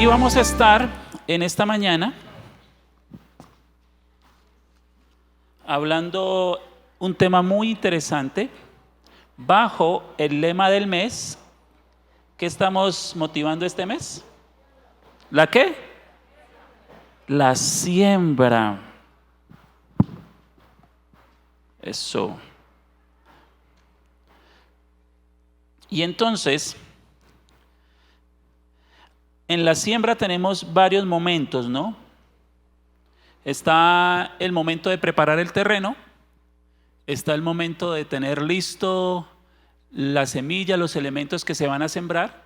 Y vamos a estar en esta mañana hablando un tema muy interesante bajo el lema del mes. ¿Qué estamos motivando este mes? ¿La qué? La siembra. Eso. Y entonces, en la siembra tenemos varios momentos, ¿no? Está el momento de preparar el terreno, está el momento de tener listo la semilla, los elementos que se van a sembrar,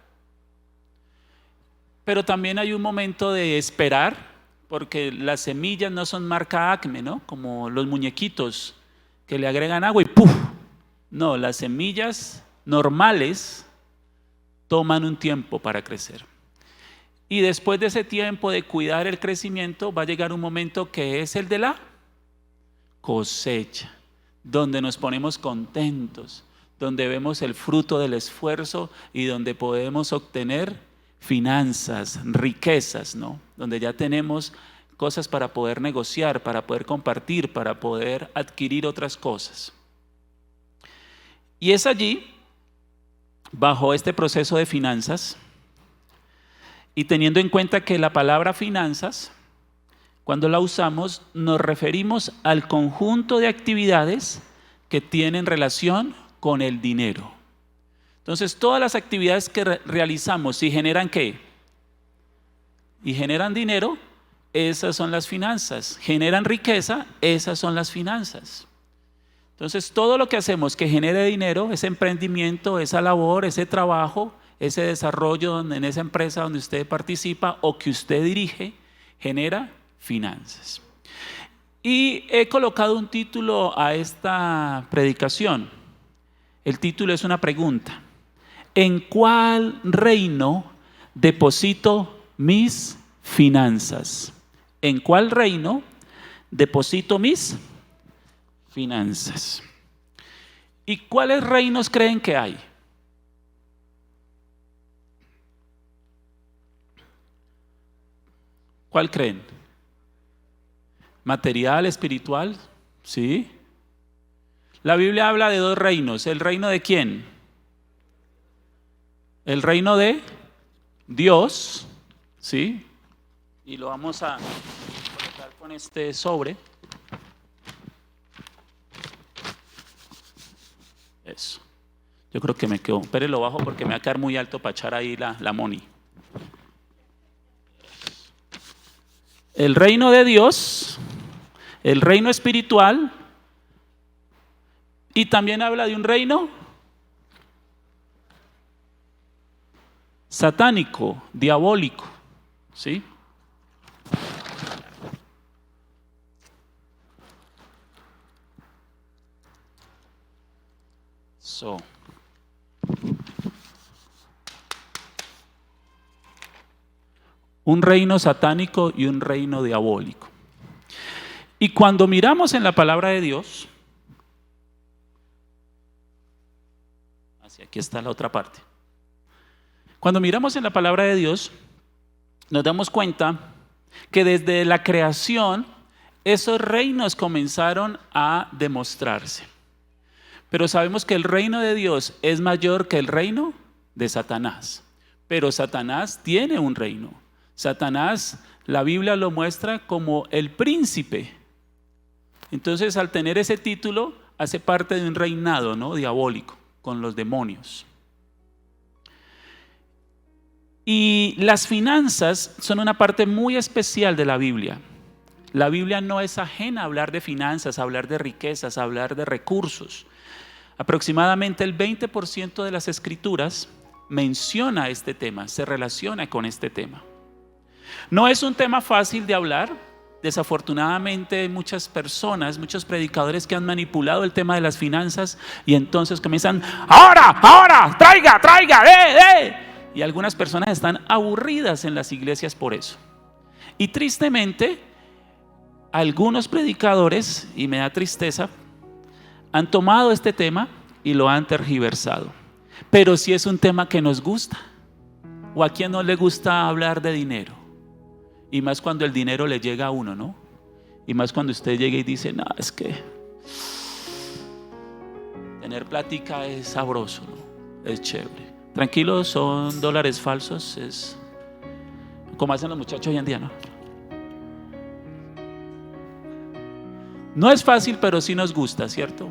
pero también hay un momento de esperar, porque las semillas no son marca Acme, ¿no? Como los muñequitos que le agregan agua y ¡puf! No, las semillas normales toman un tiempo para crecer. Y después de ese tiempo de cuidar el crecimiento, va a llegar un momento que es el de la cosecha, donde nos ponemos contentos, donde vemos el fruto del esfuerzo y donde podemos obtener finanzas, riquezas, ¿no? Donde ya tenemos cosas para poder negociar, para poder compartir, para poder adquirir otras cosas. Y es allí, bajo este proceso de finanzas, y teniendo en cuenta que la palabra finanzas, cuando la usamos, nos referimos al conjunto de actividades que tienen relación con el dinero. Entonces, todas las actividades que realizamos, si generan ¿qué? Y generan dinero, esas son las finanzas. Generan riqueza, esas son las finanzas. Entonces, todo lo que hacemos que genere dinero, ese emprendimiento, esa labor, ese trabajo, ese desarrollo en esa empresa donde usted participa o que usted dirige, genera finanzas. Y he colocado un título a esta predicación. El título es una pregunta. ¿En cuál reino deposito mis finanzas? ¿En cuál reino deposito mis finanzas? ¿Y cuáles reinos creen que hay? ¿Cuál creen? ¿Material, espiritual? ¿Sí? La Biblia habla de dos reinos. ¿El reino de quién? El reino de Dios, ¿sí? Y lo vamos a colocar con este sobre. Eso. Yo creo que me quedó. Espérenlo bajo porque me va a quedar muy alto para echar ahí la money. El reino de Dios, el reino espiritual, y también habla de un reino satánico, diabólico, ¿sí? Un reino satánico y un reino diabólico. Y cuando miramos en la palabra de Dios, hacia aquí está la otra parte. Cuando miramos en la palabra de Dios, nos damos cuenta que desde la creación esos reinos comenzaron a demostrarse. Pero sabemos que el reino de Dios es mayor que el reino de Satanás. Pero Satanás tiene un reino. Satanás, la Biblia lo muestra como el príncipe. Entonces, al tener ese título, hace parte de un reinado, ¿no? Diabólico, con los demonios. Y las finanzas son una parte muy especial de la Biblia. La Biblia no es ajena a hablar de finanzas, a hablar de riquezas, a hablar de recursos. Aproximadamente el 20% de las escrituras menciona este tema, se relaciona con este tema. No es un tema fácil de hablar. Desafortunadamente hay muchas personas, muchos predicadores que han manipulado el tema de las finanzas y entonces comienzan, ahora, traiga, y algunas personas están aburridas en las iglesias por eso. Y tristemente, algunos predicadores, y me da tristeza, han tomado este tema y lo han tergiversado. Pero sí es un tema que nos gusta. ¿O a quién no le gusta hablar de dinero? Y más cuando el dinero le llega a uno, ¿no? Y más cuando usted llega y dice, no, es que tener plática es sabroso, ¿no? Es chévere. Tranquilo, son dólares falsos, es como hacen los muchachos hoy en día, ¿no? No es fácil, pero sí nos gusta, ¿cierto?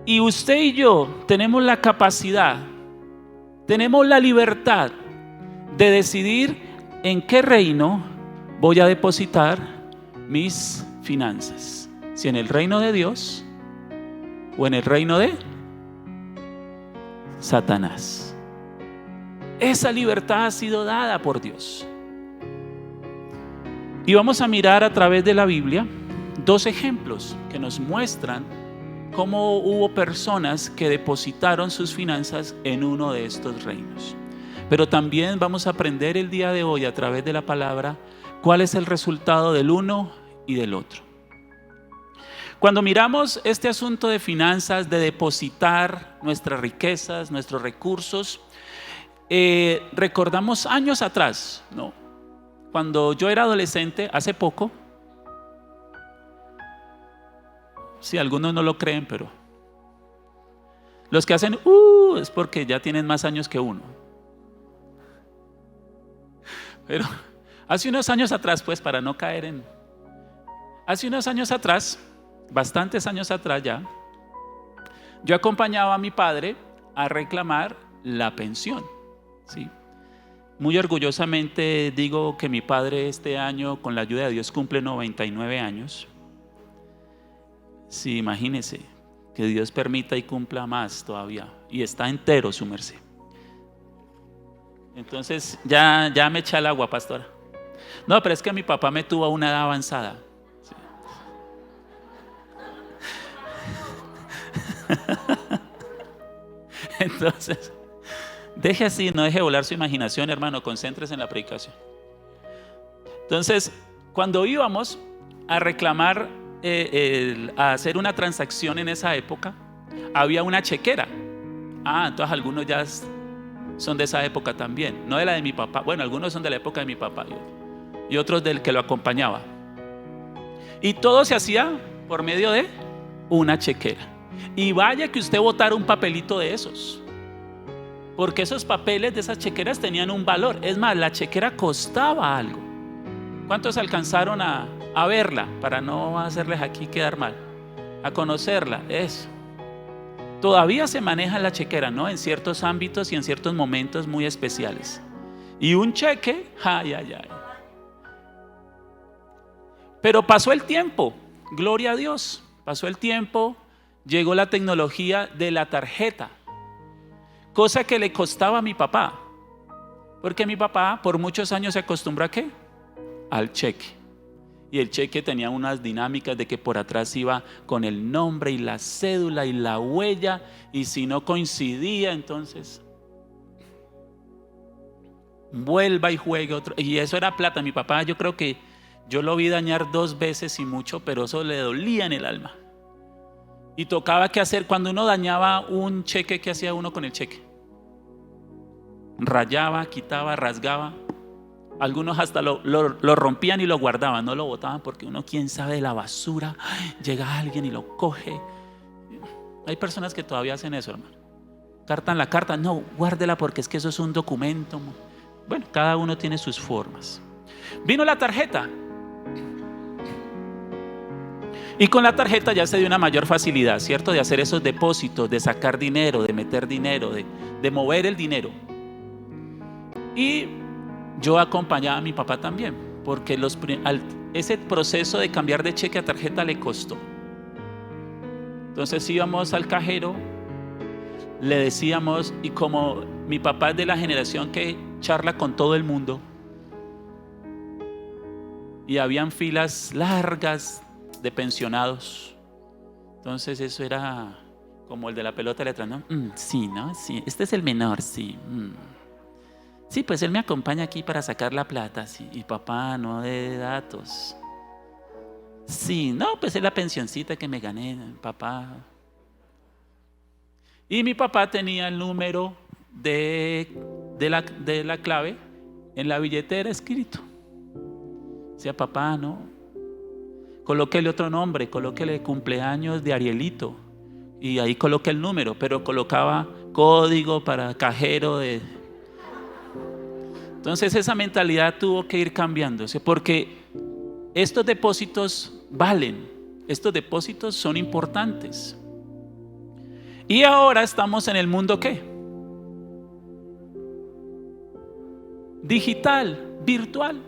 Y usted y yo tenemos la capacidad, tenemos la libertad de decidir en qué reino voy a depositar mis finanzas. Si en el reino de Dios o en el reino de Satanás. Esa libertad ha sido dada por Dios. Y vamos a mirar a través de la Biblia 2 ejemplos que nos muestran cómo hubo personas que depositaron sus finanzas en uno de estos reinos. Pero también vamos a aprender el día de hoy a través de la palabra cuál es el resultado del uno y del otro. Cuando miramos este asunto de finanzas, de depositar nuestras riquezas, nuestros recursos, recordamos años atrás, ¿no? Cuando yo era adolescente, hace poco, sí, algunos no lo creen, pero los que hacen es porque ya tienen más años que uno. Pero hace unos años atrás, pues para no caer en... Hace unos años atrás, bastantes años atrás ya, yo acompañaba a mi padre a reclamar la pensión, ¿sí? Muy orgullosamente digo que mi padre este año, con la ayuda de Dios, cumple 99 años. Sí, imagínese que Dios permita y cumpla más todavía. Y está entero, su merced. Entonces ya me echa el agua, pastora. No, pero es que mi papá me tuvo a una edad avanzada. Sí. Entonces, deje así, no deje volar su imaginación, hermano, concéntrese en la predicación. Entonces, cuando íbamos a reclamar, a hacer una transacción en esa época, había una chequera. Entonces algunos ya son de esa época también, no de la de mi papá. Bueno, algunos son de la época de mi papá y otros del que lo acompañaba. Y todo se hacía por medio de una chequera. Y vaya que usted botara un papelito de esos, porque esos papeles de esas chequeras tenían un valor. Es más, la chequera costaba algo. ¿Cuántos alcanzaron a verla? Para no hacerles aquí quedar mal, a conocerla. Eso todavía se maneja la chequera, ¿no? En ciertos ámbitos y en ciertos momentos muy especiales. Y un cheque, ay. Pero pasó el tiempo, gloria a Dios, pasó el tiempo, llegó la tecnología de la tarjeta, cosa que le costaba a mi papá, porque mi papá por muchos años se acostumbró ¿a qué? Al cheque. Y el cheque tenía unas dinámicas de que por atrás iba con el nombre y la cédula y la huella, y si no coincidía, entonces vuelva y juegue otro. Y eso era plata. Mi papá, yo creo que yo lo vi dañar 2 veces y mucho, pero eso le dolía en el alma. Y tocaba qué hacer cuando uno dañaba un cheque. ¿Qué hacía uno con el cheque? Rayaba, quitaba, rasgaba. Algunos hasta lo rompían y lo guardaban, no lo botaban, porque uno, quién sabe, de la basura llega alguien y lo coge. Hay personas que todavía hacen eso, hermano. Cartan la carta, no, guárdela porque es que eso es un documento. Bueno, cada uno tiene sus formas. Vino la tarjeta. Y con la tarjeta ya se dio una mayor facilidad, ¿cierto? De hacer esos depósitos, de sacar dinero, de meter dinero, de mover el dinero. Y yo acompañaba a mi papá también, porque ese proceso de cambiar de cheque a tarjeta le costó. Entonces íbamos al cajero, le decíamos, y como mi papá es de la generación que charla con todo el mundo, y habían filas largas de pensionados, entonces eso era como el de la pelota de letras, ¿no? Sí, ¿no? Sí, este es el menor, sí. Sí, pues él me acompaña aquí para sacar la plata, sí. Y papá, no de datos. Sí, no, pues es la pensioncita que me gané, papá. Y mi papá tenía el número de la clave en la billetera escrito. Decía, papá, no, colóquele otro nombre, colóquele cumpleaños de Arielito, y ahí coloqué el número, pero colocaba código para cajero de... Entonces esa mentalidad tuvo que ir cambiándose, porque estos depósitos valen, estos depósitos son importantes. Y ahora estamos en el mundo ¿qué? Digital, virtual,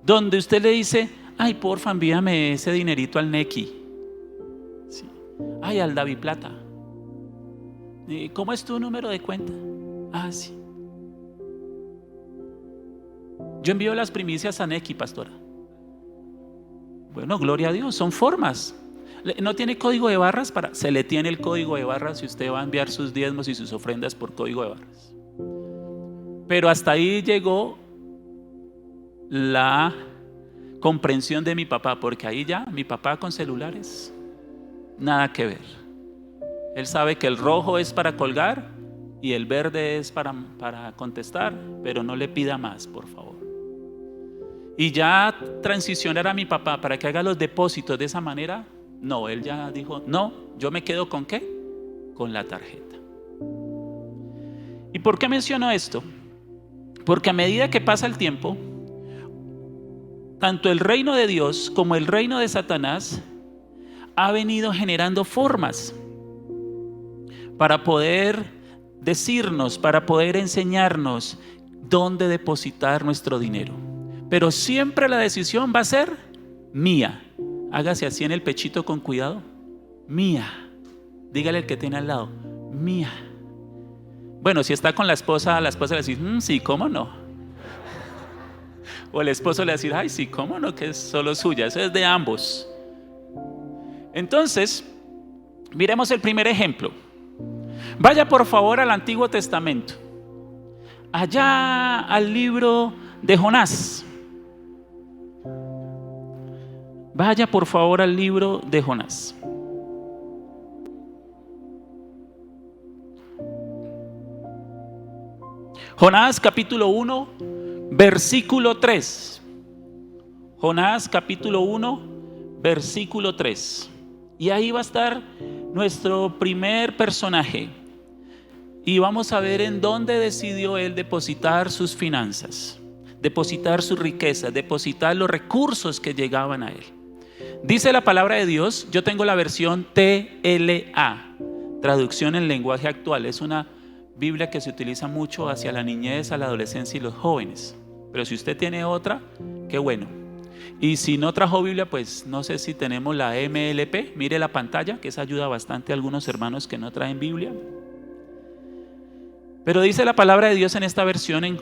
donde usted le dice, ay, porfa, envíame ese dinerito al Nequi. Sí. Ay, al Daviplata. ¿Cómo es tu número de cuenta? Ah, sí. Yo envío las primicias a Nequi, pastora. Bueno, gloria a Dios, son formas. ¿No tiene código de barras? Se le tiene el código de barras si usted va a enviar sus diezmos y sus ofrendas por código de barras. Pero hasta ahí llegó la comprensión de mi papá, porque ahí ya mi papá con celulares, nada que ver. Él sabe que el rojo es para colgar y el verde es para contestar, pero no le pida más, por favor. Y ya transicionar a mi papá para que haga los depósitos de esa manera, no, él ya dijo, no, yo me quedo ¿con qué? Con la tarjeta. ¿Y por qué menciono esto? Porque a medida que pasa el tiempo, tanto el reino de Dios como el reino de Satanás ha venido generando formas para poder decirnos, para poder enseñarnos dónde depositar nuestro dinero. Pero siempre la decisión va a ser mía. Hágase así en el pechito con cuidado. Mía. Dígale al que tiene al lado, mía. Bueno, si está con la esposa le va a decir, sí, ¿cómo no? O el esposo le va a decir, ay, sí, ¿cómo no? Que es solo suya, eso es de ambos. Entonces, miremos el primer ejemplo. Vaya por favor al Antiguo Testamento, allá al libro de Jonás. Vaya por favor al libro de Jonás. Jonás capítulo 1, versículo 3. Jonás capítulo 1, versículo 3. Y ahí va a estar nuestro primer personaje. Y vamos a ver en dónde decidió él depositar sus finanzas, depositar su riqueza, depositar los recursos que llegaban a él. Dice la palabra de Dios, yo tengo la versión TLA, traducción en lenguaje actual. Es una Biblia que se utiliza mucho hacia la niñez, a la adolescencia y los jóvenes. Pero si usted tiene otra, qué bueno. Y si no trajo Biblia, pues no sé si tenemos la MLP. Mire la pantalla, que esa ayuda bastante a algunos hermanos que no traen Biblia. Pero dice la palabra de Dios en esta versión, en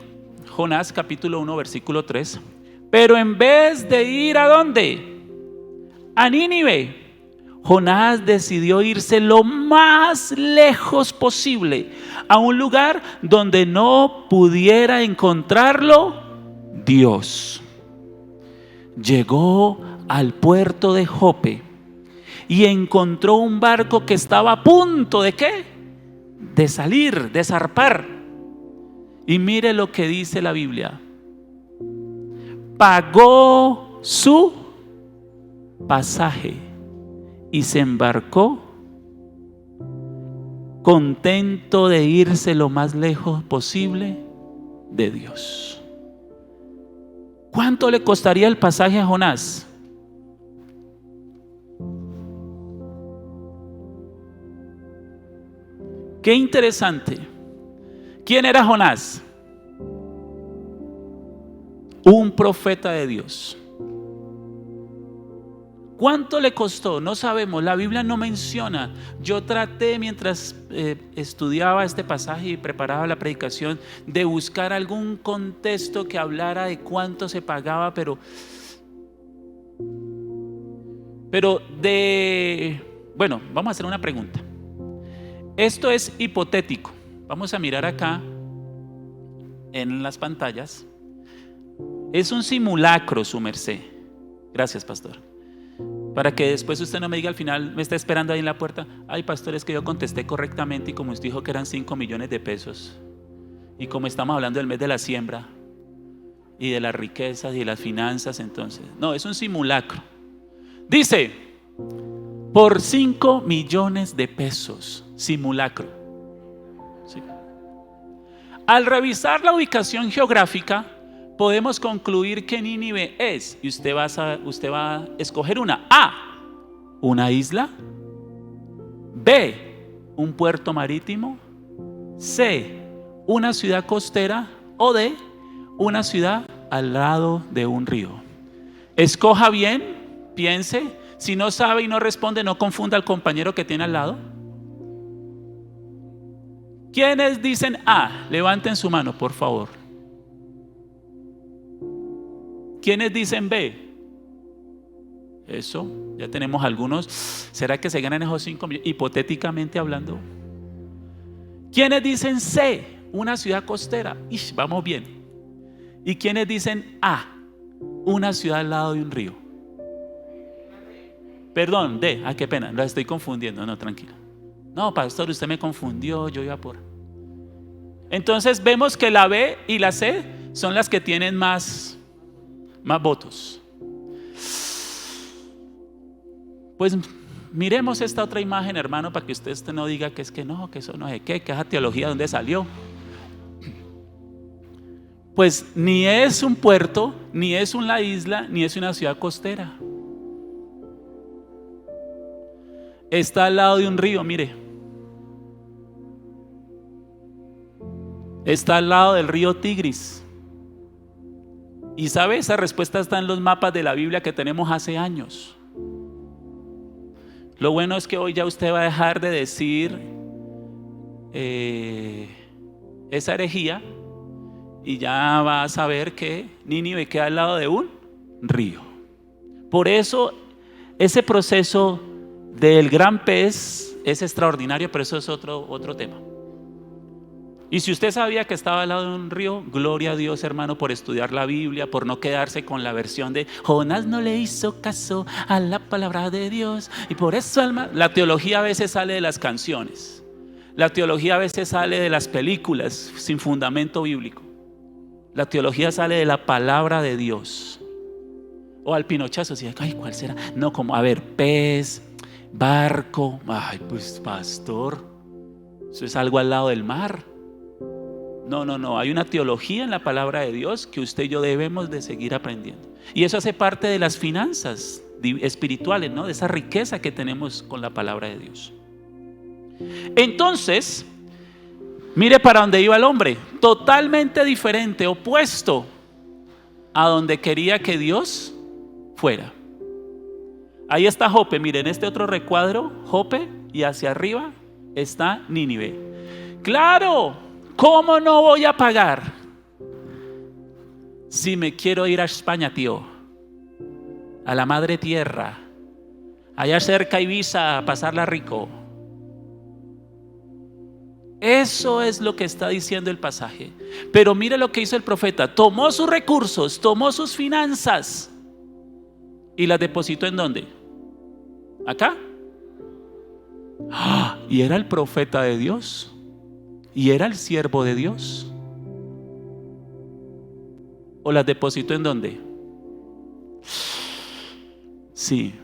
Jonás capítulo 1, versículo 3. Pero en vez de ir ¿a dónde? A Nínive, Jonás decidió irse lo más lejos posible, a un lugar donde no pudiera encontrarlo Dios. Llegó al puerto de Jope y encontró un barco que estaba a punto ¿de qué? De salir, de zarpar. Y mire lo que dice la Biblia. Pagó su pasaje y se embarcó, contento de irse lo más lejos posible de Dios. ¿Cuánto le costaría el pasaje a Jonás? Qué interesante. ¿Quién era Jonás? Un profeta de Dios. ¿Cuánto le costó? No sabemos, la Biblia no menciona. Yo traté mientras estudiaba este pasaje y preparaba la predicación de buscar algún contexto que hablara de cuánto se pagaba, pero bueno, vamos a hacer una pregunta. Esto es hipotético. Vamos a mirar acá en las pantallas. Es un simulacro, su merced. Gracias, pastor. Para que después usted no me diga al final, me está esperando ahí en la puerta, ay pastor, es que yo contesté correctamente y como usted dijo que eran 5 millones de pesos. Y como estamos hablando del mes de la siembra y de las riquezas y de las finanzas, entonces, no, es un simulacro. Dice, por 5 millones de pesos, simulacro. ¿Sí? Al revisar la ubicación geográfica, podemos concluir que Nínive es, y usted va a escoger una: A, una isla; B, un puerto marítimo; C, una ciudad costera; o D, una ciudad al lado de un río. Escoja bien, piense. Si no sabe y no responde, no confunda al compañero que tiene al lado. ¿Quiénes dicen A? Levanten su mano, por favor. ¿Quiénes dicen B? Eso, ya tenemos algunos. ¿Será que se ganan esos 5 millones? Hipotéticamente hablando. ¿Quiénes dicen C? Una ciudad costera. Ish, vamos bien. ¿Y quiénes dicen A? Una ciudad al lado de un río. Perdón, D. Qué pena, la estoy confundiendo. No, tranquilo. No, pastor, usted me confundió. Yo iba por... Entonces vemos que la B y la C son las que tienen más votos. Pues miremos esta otra imagen, hermano, para que usted no diga que es que no, que eso no es que esa teología ¿dónde salió? Pues ni es un puerto, ni es una isla, ni es una ciudad costera. Está al lado de un río, mire. Está al lado del río Tigris. Y sabe, esa respuesta está en los mapas de la Biblia que tenemos hace años. Lo bueno es que hoy ya usted va a dejar de decir esa herejía y ya va a saber que Nínive queda al lado de un río. Por eso ese proceso del gran pez es extraordinario, pero eso es otro tema. Y si usted sabía que estaba al lado de un río, gloria a Dios, hermano, por estudiar la Biblia, por no quedarse con la versión de Jonás no le hizo caso a la palabra de Dios y por eso la teología a veces sale de las canciones, la teología a veces sale de las películas sin fundamento bíblico, la teología sale de la palabra de Dios. O al pinochazo, así, ay, ¿cuál será? No, como, a ver, pez, barco, ay, pues pastor, eso es algo al lado del mar. No, hay una teología en la palabra de Dios que usted y yo debemos de seguir aprendiendo. Y eso hace parte de las finanzas espirituales, ¿no? De esa riqueza que tenemos con la palabra de Dios. Entonces, mire para dónde iba el hombre, totalmente diferente, opuesto a donde quería que Dios fuera. Ahí está Jope, miren este otro recuadro, Jope, y hacia arriba está Nínive. Claro, ¿cómo no voy a pagar si me quiero ir a España, tío? A la madre tierra, allá cerca Ibiza, a pasarla rico. Eso es lo que está diciendo el pasaje. Pero mire lo que hizo el profeta. Tomó sus recursos, tomó sus finanzas y las depositó ¿en dónde? ¿Acá? Y era el profeta de Dios. Y era el siervo de Dios. ¿O las depositó en dónde? Sí,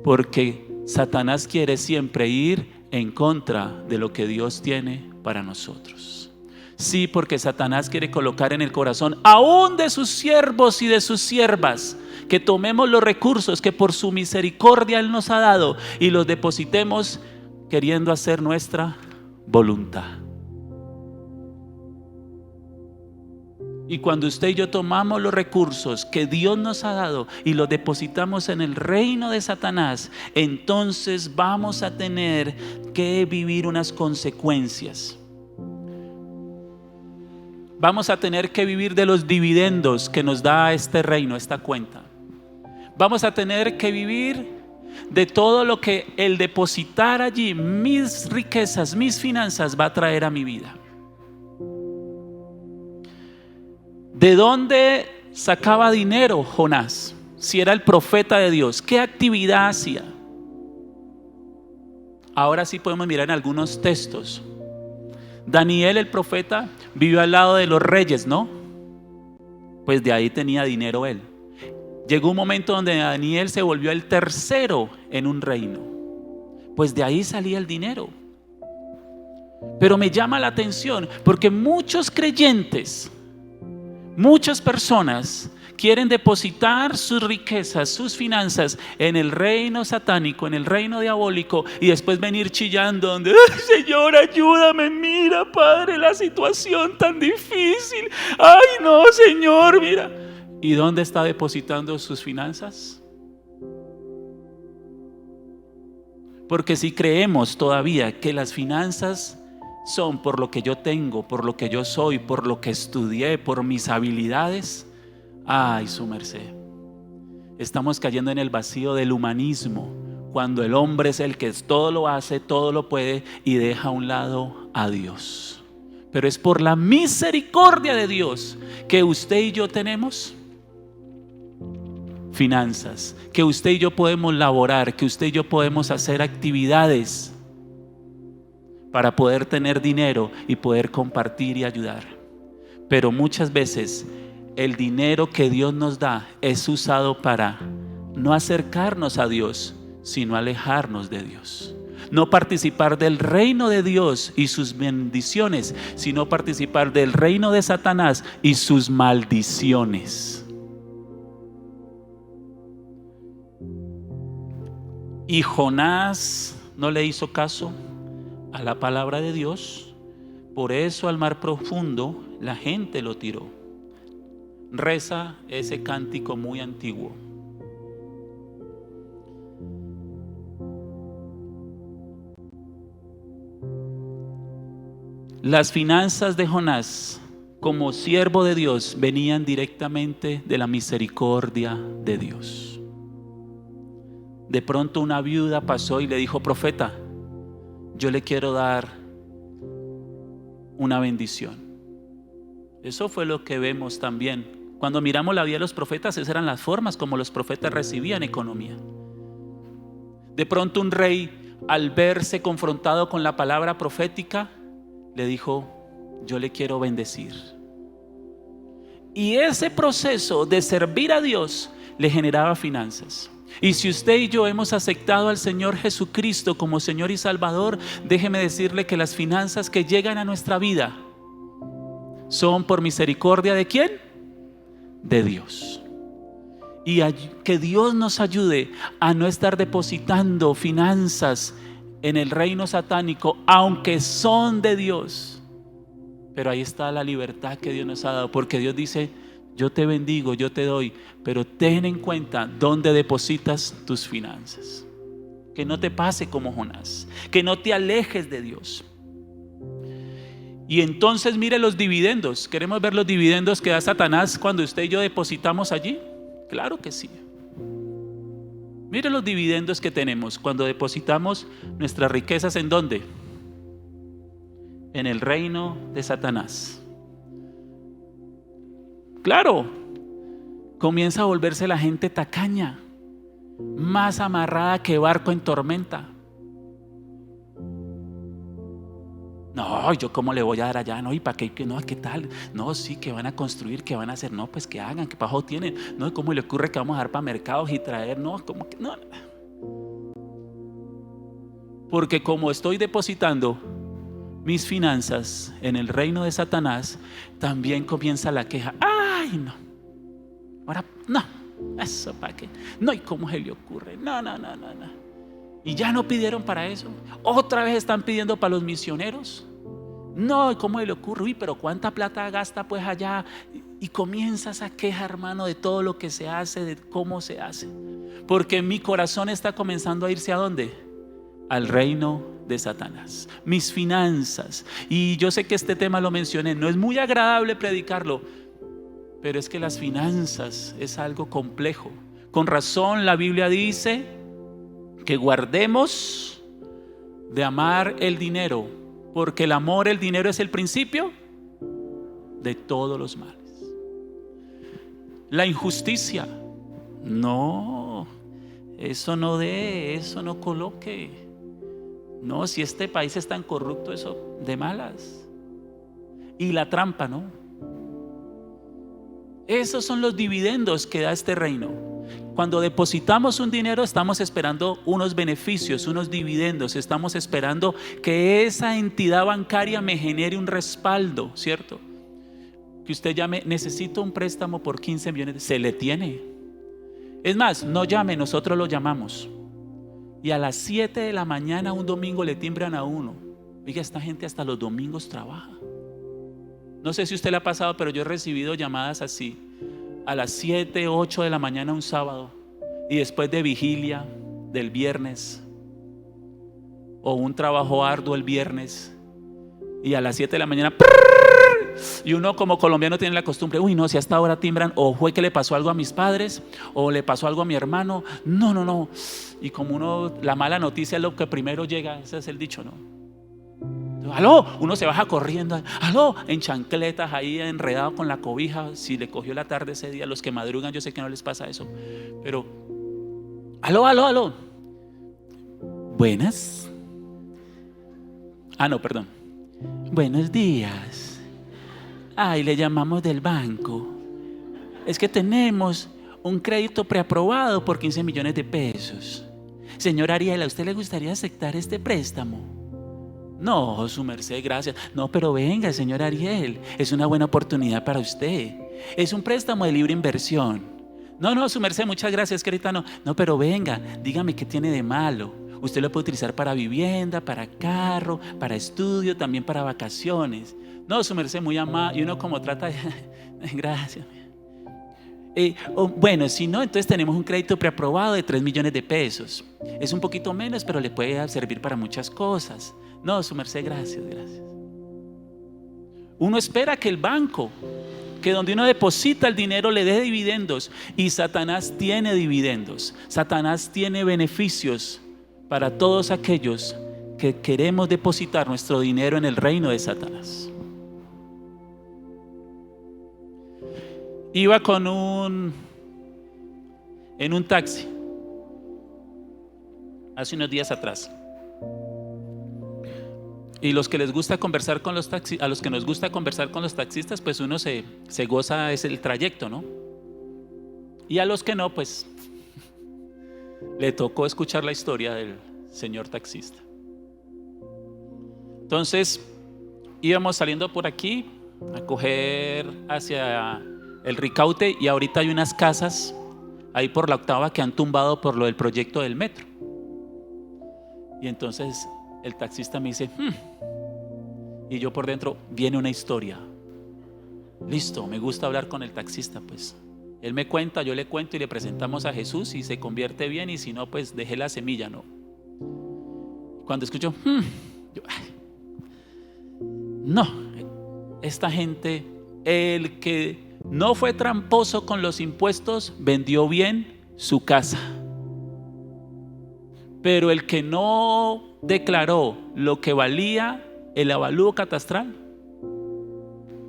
porque Satanás quiere siempre ir en contra de lo que Dios tiene para nosotros. Sí, porque Satanás quiere colocar en el corazón aún de sus siervos y de sus siervas que tomemos los recursos que por su misericordia Él nos ha dado y los depositemos queriendo hacer nuestra voluntad. Y cuando usted y yo tomamos los recursos que Dios nos ha dado y los depositamos en el reino de Satanás, entonces vamos a tener que vivir unas consecuencias. Vamos a tener que vivir de los dividendos que nos da este reino, esta cuenta. Vamos a tener que vivir de todo lo que el depositar allí mis riquezas, mis finanzas va a traer a mi vida. ¿De dónde sacaba dinero Jonás? si era el profeta de Dios, ¿qué actividad hacía? Ahora sí podemos mirar en algunos textos. Daniel, el profeta, vivió al lado de los reyes, ¿no? Pues de ahí tenía dinero él. Llegó un momento donde Daniel se volvió el tercero en un reino. Pues de ahí salía el dinero. Pero me llama la atención porque muchos creyentes, muchas personas quieren depositar sus riquezas, sus finanzas en el reino satánico, en el reino diabólico, y después venir chillando donde, ay, Señor, ayúdame, mira, Padre, la situación tan difícil, ay no, Señor, mira. ¿Y dónde está depositando sus finanzas? Porque si creemos todavía que las finanzas son por lo que yo tengo, por lo que yo soy, por lo que estudié, por mis habilidades, ay, su merced, estamos cayendo en el vacío del humanismo, cuando el hombre es el que todo lo hace, todo lo puede y deja a un lado a Dios. Pero es por la misericordia de Dios que usted y yo tenemos finanzas, que usted y yo podemos laborar, que usted y yo podemos hacer actividades para poder tener dinero y poder compartir y ayudar. Pero muchas veces el dinero que Dios nos da es usado para no acercarnos a Dios, sino alejarnos de Dios. No participar del reino de Dios y sus bendiciones, sino participar del reino de Satanás y sus maldiciones. Y Jonás no le hizo caso a la palabra de Dios, por eso al mar profundo la gente lo tiró. Reza ese cántico muy antiguo. Las finanzas de Jonás como siervo de Dios venían directamente de la misericordia de Dios. De pronto una viuda pasó y le dijo: profeta, yo le quiero dar una bendición. Eso fue lo que vemos también. Cuando miramos la vida de los profetas, esas eran las formas como los profetas recibían economía. De pronto un rey, al verse confrontado con la palabra profética, le dijo: yo le quiero bendecir. Y ese proceso de servir a Dios le generaba finanzas. Y si usted y yo hemos aceptado al Señor Jesucristo como Señor y Salvador, déjeme decirle que las finanzas que llegan a nuestra vida son por misericordia ¿de quién? De Dios. Y que Dios nos ayude a no estar depositando finanzas en el reino satánico, aunque son de Dios. Pero ahí está la libertad que Dios nos ha dado, porque Dios dice: yo te bendigo, yo te doy, pero ten en cuenta dónde depositas tus finanzas. Que no te pase como Jonás, que no te alejes de Dios. Y entonces mire los dividendos. ¿Queremos ver los dividendos que da Satanás cuando usted y yo depositamos allí? Claro que sí. Mire los dividendos que tenemos cuando depositamos nuestras riquezas. ¿En dónde? En el reino de Satanás. Claro, comienza a volverse la gente tacaña, más amarrada que barco en tormenta. No, yo cómo le voy a dar allá, no, y para qué, no, qué tal, no, sí, que van a construir, que van a hacer, no, pues que hagan, que bajo tienen, no, cómo le ocurre que vamos a dar para mercados y traer, no, como que no. Porque como estoy depositando mis finanzas en el reino de Satanás, también comienza la queja. Ay, no, ahora no, eso para qué, no, y cómo se le ocurre, no. Y ya no pidieron para eso, otra vez están pidiendo para los misioneros. No, ¿y cómo se le ocurre? Uy, pero cuánta plata gasta pues allá. Y comienza esa queja, hermano, de todo lo que se hace, de cómo se hace. Porque mi corazón está comenzando a irse ¿a dónde? Al reino de Satanás. Mis finanzas. Y yo sé que este tema lo mencioné, no es muy agradable predicarlo, pero es que las finanzas es algo complejo. Con razón la Biblia dice que guardemos de amar el dinero, porque el amor, el dinero es el principio de todos los males. La injusticia No, eso no dé, eso no coloque. No, si este país es tan corrupto, eso de malas. Y la trampa, ¿no? Esos son los dividendos que da este reino. Cuando depositamos un dinero, estamos esperando unos beneficios, unos dividendos. Estamos esperando que esa entidad bancaria me genere un respaldo, ¿cierto? Que usted llame, necesito un préstamo por 15 millones. Se le tiene. Es más, no llame, nosotros lo llamamos. Y a las 7 de la mañana un domingo le timbran a uno. Oiga, esta gente hasta los domingos trabaja. No sé si usted le ha pasado, pero yo he recibido llamadas así. A las 7, 8 de la mañana un sábado. Y después de vigilia del viernes. O un trabajo arduo el viernes. Y a las 7 de la mañana. Y uno como colombiano tiene la costumbre, uy no, si hasta ahora timbran, o fue que le pasó algo a mis padres, o le pasó algo a mi hermano. No. Y como uno, la mala noticia es lo que primero llega, ese es el dicho, ¿no? Aló, uno se baja corriendo, aló, en chancletas ahí enredado con la cobija, si le cogió la tarde ese día. Los que madrugan yo sé que no les pasa eso, pero aló. Buenas. No, perdón. Buenos días. Ay, le llamamos del banco. Es que tenemos un crédito preaprobado por 15 millones de pesos. Señor Ariel, ¿a usted le gustaría aceptar este préstamo? No, su merced, gracias. No, pero venga, señor Ariel, es una buena oportunidad para usted. Es un préstamo de libre inversión. No, su merced, muchas gracias, que ahorita no. No, pero venga, dígame qué tiene de malo. Usted lo puede utilizar para vivienda, para carro, para estudio, también para vacaciones. No, su merced, muy amable. Y uno como trata de... Gracias. Bueno, si no, entonces tenemos un crédito preaprobado de 3 millones de pesos. Es un poquito menos, pero le puede servir para muchas cosas. No, su merced, gracias. Uno espera que el banco, que donde uno deposita el dinero, le dé dividendos. Y Satanás tiene dividendos. Satanás tiene beneficios para todos aquellos que queremos depositar nuestro dinero en el reino de Satanás. Iba en un taxi hace unos días atrás. Y los que les gusta conversar con los taxistas, a los que nos gusta conversar con los taxistas, pues uno se goza es el trayecto, ¿no? Y a los que no, pues le tocó escuchar la historia del señor taxista. Entonces íbamos saliendo por aquí a coger hacia el Ricaute, y ahorita hay unas casas ahí por la Octava que han tumbado por lo del proyecto del metro. Y entonces el taxista me dice, y yo por dentro, viene una historia. Listo, me gusta hablar con el taxista, pues. Él me cuenta, yo le cuento y le presentamos a Jesús y se convierte bien, y si no, pues dejé la semilla, ¿no? Cuando escucho, no, esta gente, el que no fue tramposo con los impuestos, vendió bien su casa. Pero el que no declaró lo que valía el avalúo catastral,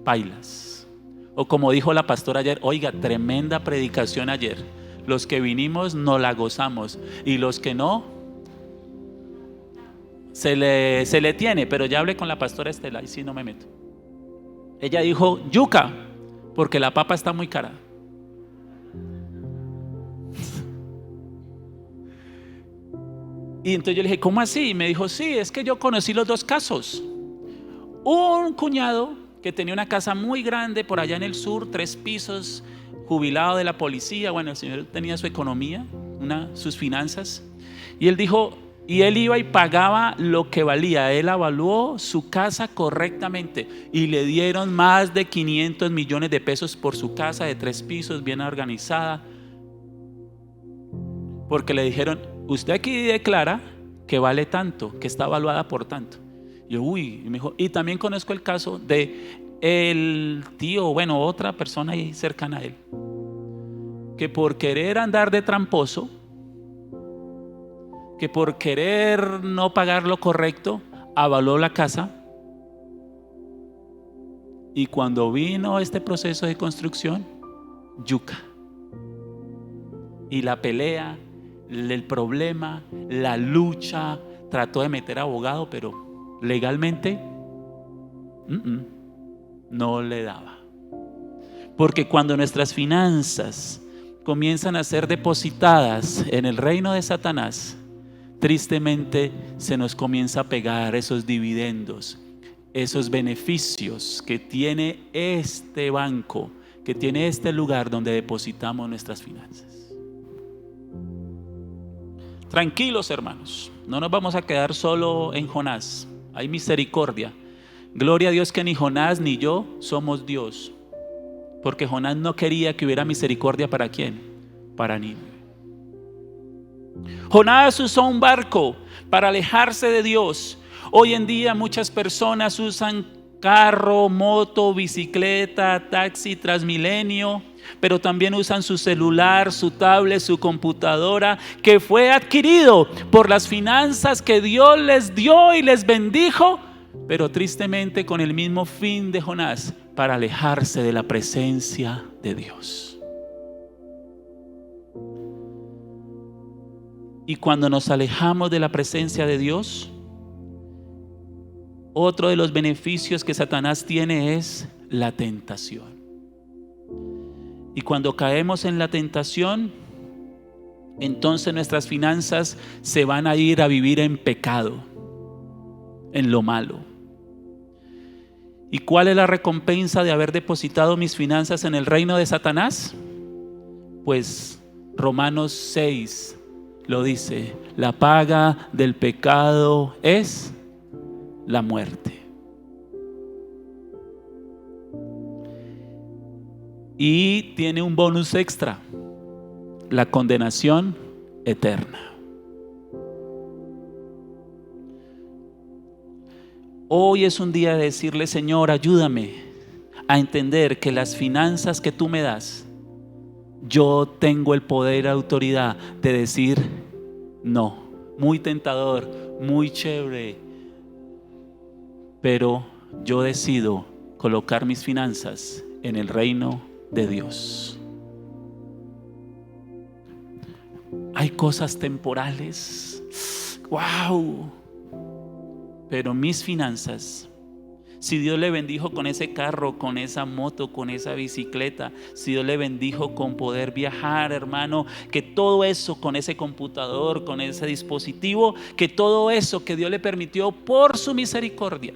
pailas. O como dijo la pastora ayer, oiga, tremenda predicación ayer. Los que vinimos nos la gozamos, y los que no, se le tiene. Pero ya hablé con la pastora Estela y sí, no me meto. Ella dijo, yuca, porque la papa está muy cara. Y entonces yo le dije, ¿cómo así? Y me dijo, sí, es que yo conocí los dos casos. Un cuñado que tenía una casa muy grande por allá en el sur, 3 pisos, jubilado de la policía. Bueno, el señor tenía su economía, sus finanzas. Y él dijo, y él iba y pagaba lo que valía. Él evaluó su casa correctamente y le dieron más de 500 millones de pesos por su casa de 3 pisos, bien organizada. Porque le dijeron, usted aquí declara que vale tanto, que está evaluada por tanto. Y yo, y me dijo, y también conozco el caso de el tío, bueno, otra persona ahí cercana a él, que por querer andar de tramposo, que por querer no pagar lo correcto, avaló la casa, y cuando vino este proceso de construcción, yuca. Y la pelea, el problema, la lucha, trató de meter abogado, pero legalmente no le daba. Porque cuando nuestras finanzas comienzan a ser depositadas en el reino de Satanás, tristemente se nos comienza a pegar esos dividendos, esos beneficios que tiene este banco, que tiene este lugar donde depositamos nuestras finanzas. Tranquilos, hermanos, no nos vamos a quedar solo en Jonás. Hay misericordia. Gloria a Dios que ni Jonás ni yo somos Dios, porque Jonás no quería que hubiera misericordia. ¿Para quién? Para Nínive. Jonás usó un barco para alejarse de Dios. Hoy en día muchas personas usan carro, moto, bicicleta, taxi, Transmilenio, pero también usan su celular, su tablet, su computadora, que fue adquirido por las finanzas que Dios les dio y les bendijo, pero tristemente con el mismo fin de Jonás, para alejarse de la presencia de Dios. Y cuando nos alejamos de la presencia de Dios, otro de los beneficios que Satanás tiene es la tentación. Y cuando caemos en la tentación, entonces nuestras finanzas se van a ir a vivir en pecado, en lo malo. ¿Y cuál es la recompensa de haber depositado mis finanzas en el reino de Satanás? Pues Romanos 6 lo dice: la paga del pecado es la muerte. Y tiene un bonus extra: la condenación eterna. Hoy es un día de decirle: Señor, ayúdame a entender que las finanzas que tú me das, yo tengo el poder y autoridad de decir no. Muy tentador, muy chévere, pero yo decido colocar mis finanzas en el reino de Dios. Hay cosas temporales, wow, pero mis finanzas, si Dios le bendijo con ese carro, con esa moto, con esa bicicleta, si Dios le bendijo con poder viajar, hermano, que todo eso, con ese computador, con ese dispositivo, que todo eso que Dios le permitió por su misericordia,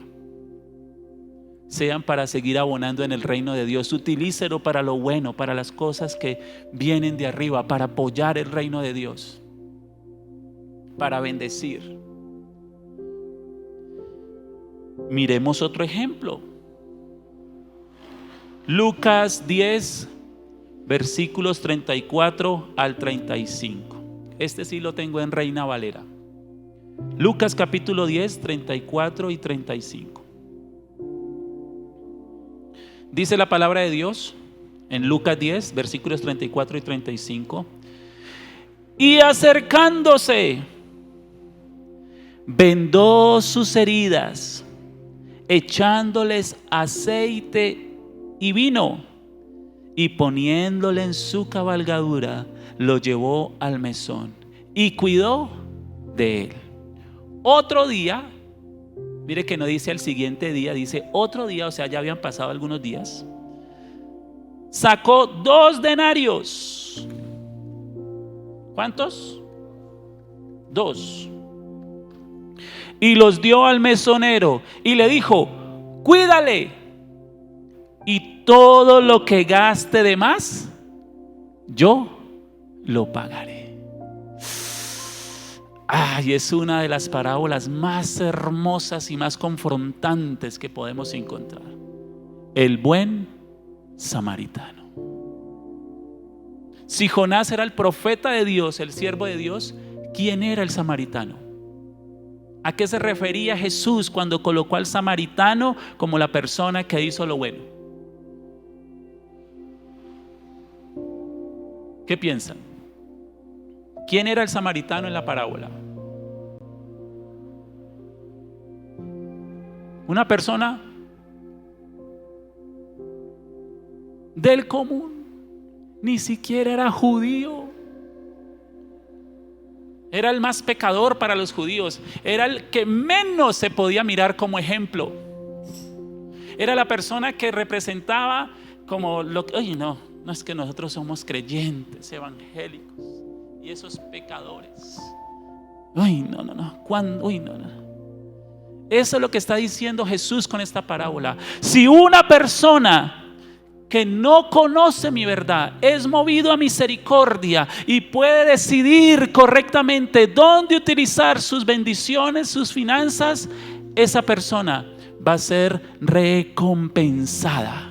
sean para seguir abonando en el reino de Dios. Utilícelo para lo bueno, para las cosas que vienen de arriba, para apoyar el reino de Dios, para bendecir. Miremos otro ejemplo. Lucas 10, versículos 34 al 35. Este sí lo tengo en Reina Valera. Lucas capítulo 10, 34 y 35. Dice la palabra de Dios en Lucas 10, versículos 34 y 35. Y acercándose, vendó sus heridas, echándoles aceite y vino, y poniéndole en su cabalgadura, lo llevó al mesón y cuidó de él. Otro día, mire que no dice al siguiente día, dice otro día, o sea, ya habían pasado algunos días. Sacó 2 denarios. ¿Cuántos? 2. Y los dio al mesonero y le dijo: cuídale, y todo lo que gaste de más, yo lo pagaré. Ay, es una de las parábolas más hermosas y más confrontantes que podemos encontrar. El buen samaritano. Si Jonás era el profeta de Dios, el siervo de Dios, ¿quién era el samaritano? ¿A qué se refería Jesús cuando colocó al samaritano como la persona que hizo lo bueno? ¿Qué piensan? ¿Quién era el samaritano en la parábola? Una persona del común, ni siquiera era judío, Era el más pecador para los judíos. Era el que menos se podía mirar como ejemplo. Era la persona que representaba como lo que, oye, no es que nosotros somos creyentes, evangélicos, y esos pecadores. Uy, no. ¿Cuándo? Uy, no. Eso es lo que está diciendo Jesús con esta parábola. Si una persona que no conoce mi verdad es movido a misericordia y puede decidir correctamente dónde utilizar sus bendiciones, sus finanzas, esa persona va a ser recompensada.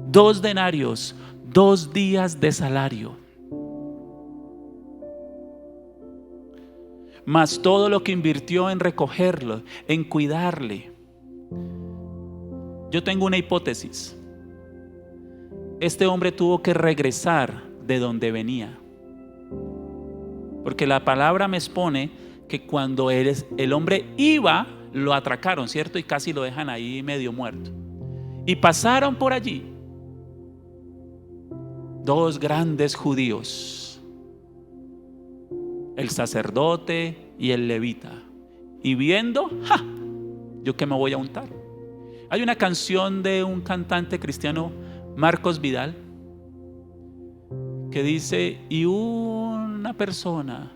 2 denarios, 2 días de salario, más todo lo que invirtió en recogerlo, en cuidarle. Yo tengo una hipótesis. Este hombre tuvo que regresar de donde venía, porque la palabra me expone que cuando el hombre iba, lo atracaron, ¿cierto? Y casi lo dejan ahí medio muerto. Y pasaron por allí 2 grandes judíos, el sacerdote y el levita, y viendo, ¿yo qué me voy a untar? Hay una canción de un cantante cristiano, Marcos Vidal, que dice: y una persona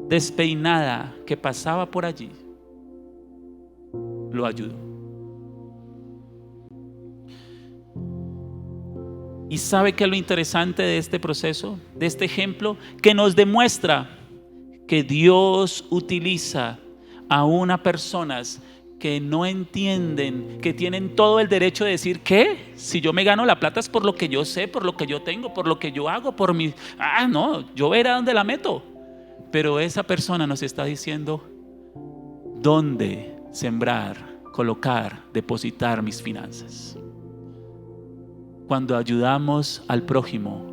despeinada que pasaba por allí lo ayudó. ¿Y sabe qué es lo interesante de este proceso, de este ejemplo? Que nos demuestra que Dios utiliza aún a personas que no entienden, que tienen todo el derecho de decir: ¿qué? Si yo me gano la plata es por lo que yo sé, por lo que yo tengo, por lo que yo hago, por mi... no, yo veré a dónde la meto. Pero esa persona nos está diciendo dónde sembrar, colocar, depositar mis finanzas. Cuando ayudamos al prójimo,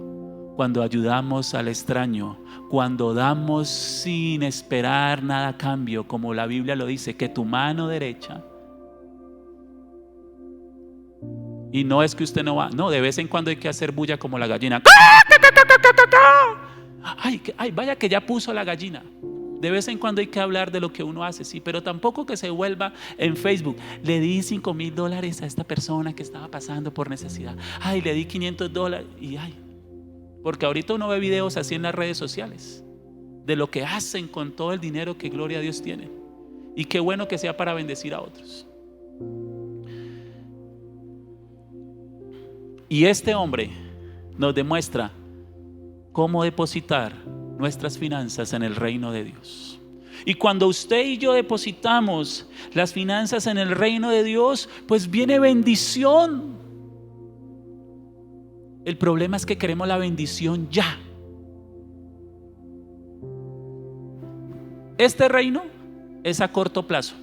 cuando ayudamos al extraño, cuando damos sin esperar nada a cambio, como la Biblia lo dice, que tu mano derecha, y no es que usted no va, no, de vez en cuando hay que hacer bulla como la gallina. Ay, vaya que ya puso la gallina. De vez en cuando hay que hablar de lo que uno hace, sí, pero tampoco que se vuelva en Facebook: le di $5,000 a esta persona que estaba pasando por necesidad. Ay, le di $500 y porque ahorita uno ve videos así en las redes sociales de lo que hacen con todo el dinero que gloria a Dios tiene. Y qué bueno que sea para bendecir a otros. Y este hombre nos demuestra cómo depositar nuestras finanzas en el reino de Dios. Y cuando usted y yo depositamos las finanzas en el reino de Dios, pues viene bendición. El problema es que queremos la bendición ya. Este reino es a corto plazo,